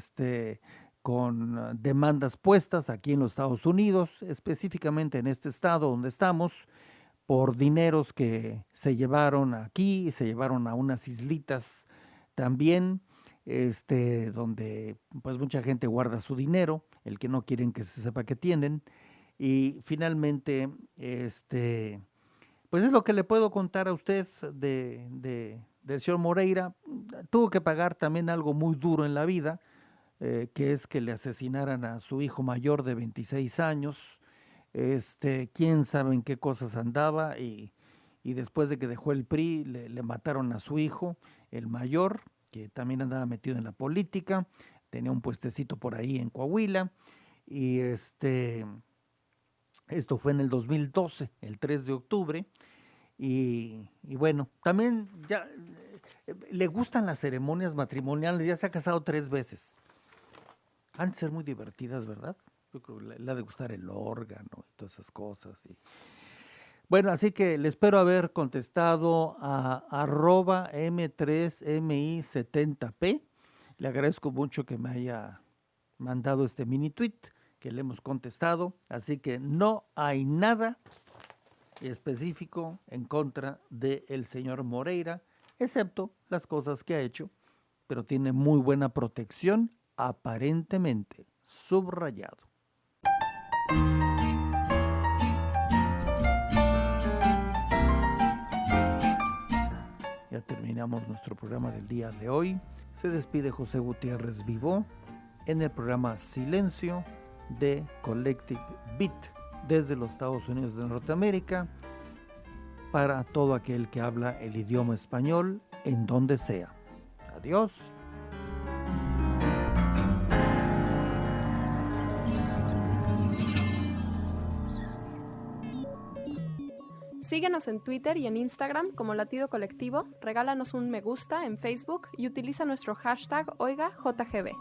con demandas puestas aquí en los Estados Unidos, específicamente en este estado donde estamos, por dineros que se llevaron aquí, se llevaron a unas islitas también, donde pues mucha gente guarda su dinero, el que no quieren que se sepa que tienen. Y finalmente, pues es lo que le puedo contar a usted del señor Moreira. Tuvo que pagar también algo muy duro en la vida, que es que le asesinaran a su hijo mayor de 26 años. Quién sabe en qué cosas andaba, y después de que dejó el PRI le mataron a su hijo, el mayor, que también andaba metido en la política, tenía un puestecito por ahí en Coahuila, y esto fue en el 2012, el 3 de octubre, y bueno, también ya le gustan las ceremonias matrimoniales, ya se ha casado 3 veces. Han de ser muy divertidas, ¿verdad? Yo creo que le ha de gustar el órgano y todas esas cosas. Bueno, así que le espero haber contestado a @m3mi70p. Le agradezco mucho que me haya mandado este mini tweet que le hemos contestado. Así que no hay nada específico en contra del señor Moreira, excepto las cosas que ha hecho, pero tiene muy buena protección, aparentemente, subrayado. Ya terminamos nuestro programa del día de hoy. Se despide José Gutiérrez Vivó en el programa Silencio de Collective Beat desde los Estados Unidos de Norteamérica para todo aquel que habla el idioma español en donde sea. Adiós. Síguenos en Twitter y en Instagram como Latido Colectivo, regálanos un me gusta en Facebook y utiliza nuestro hashtag OigaJGB.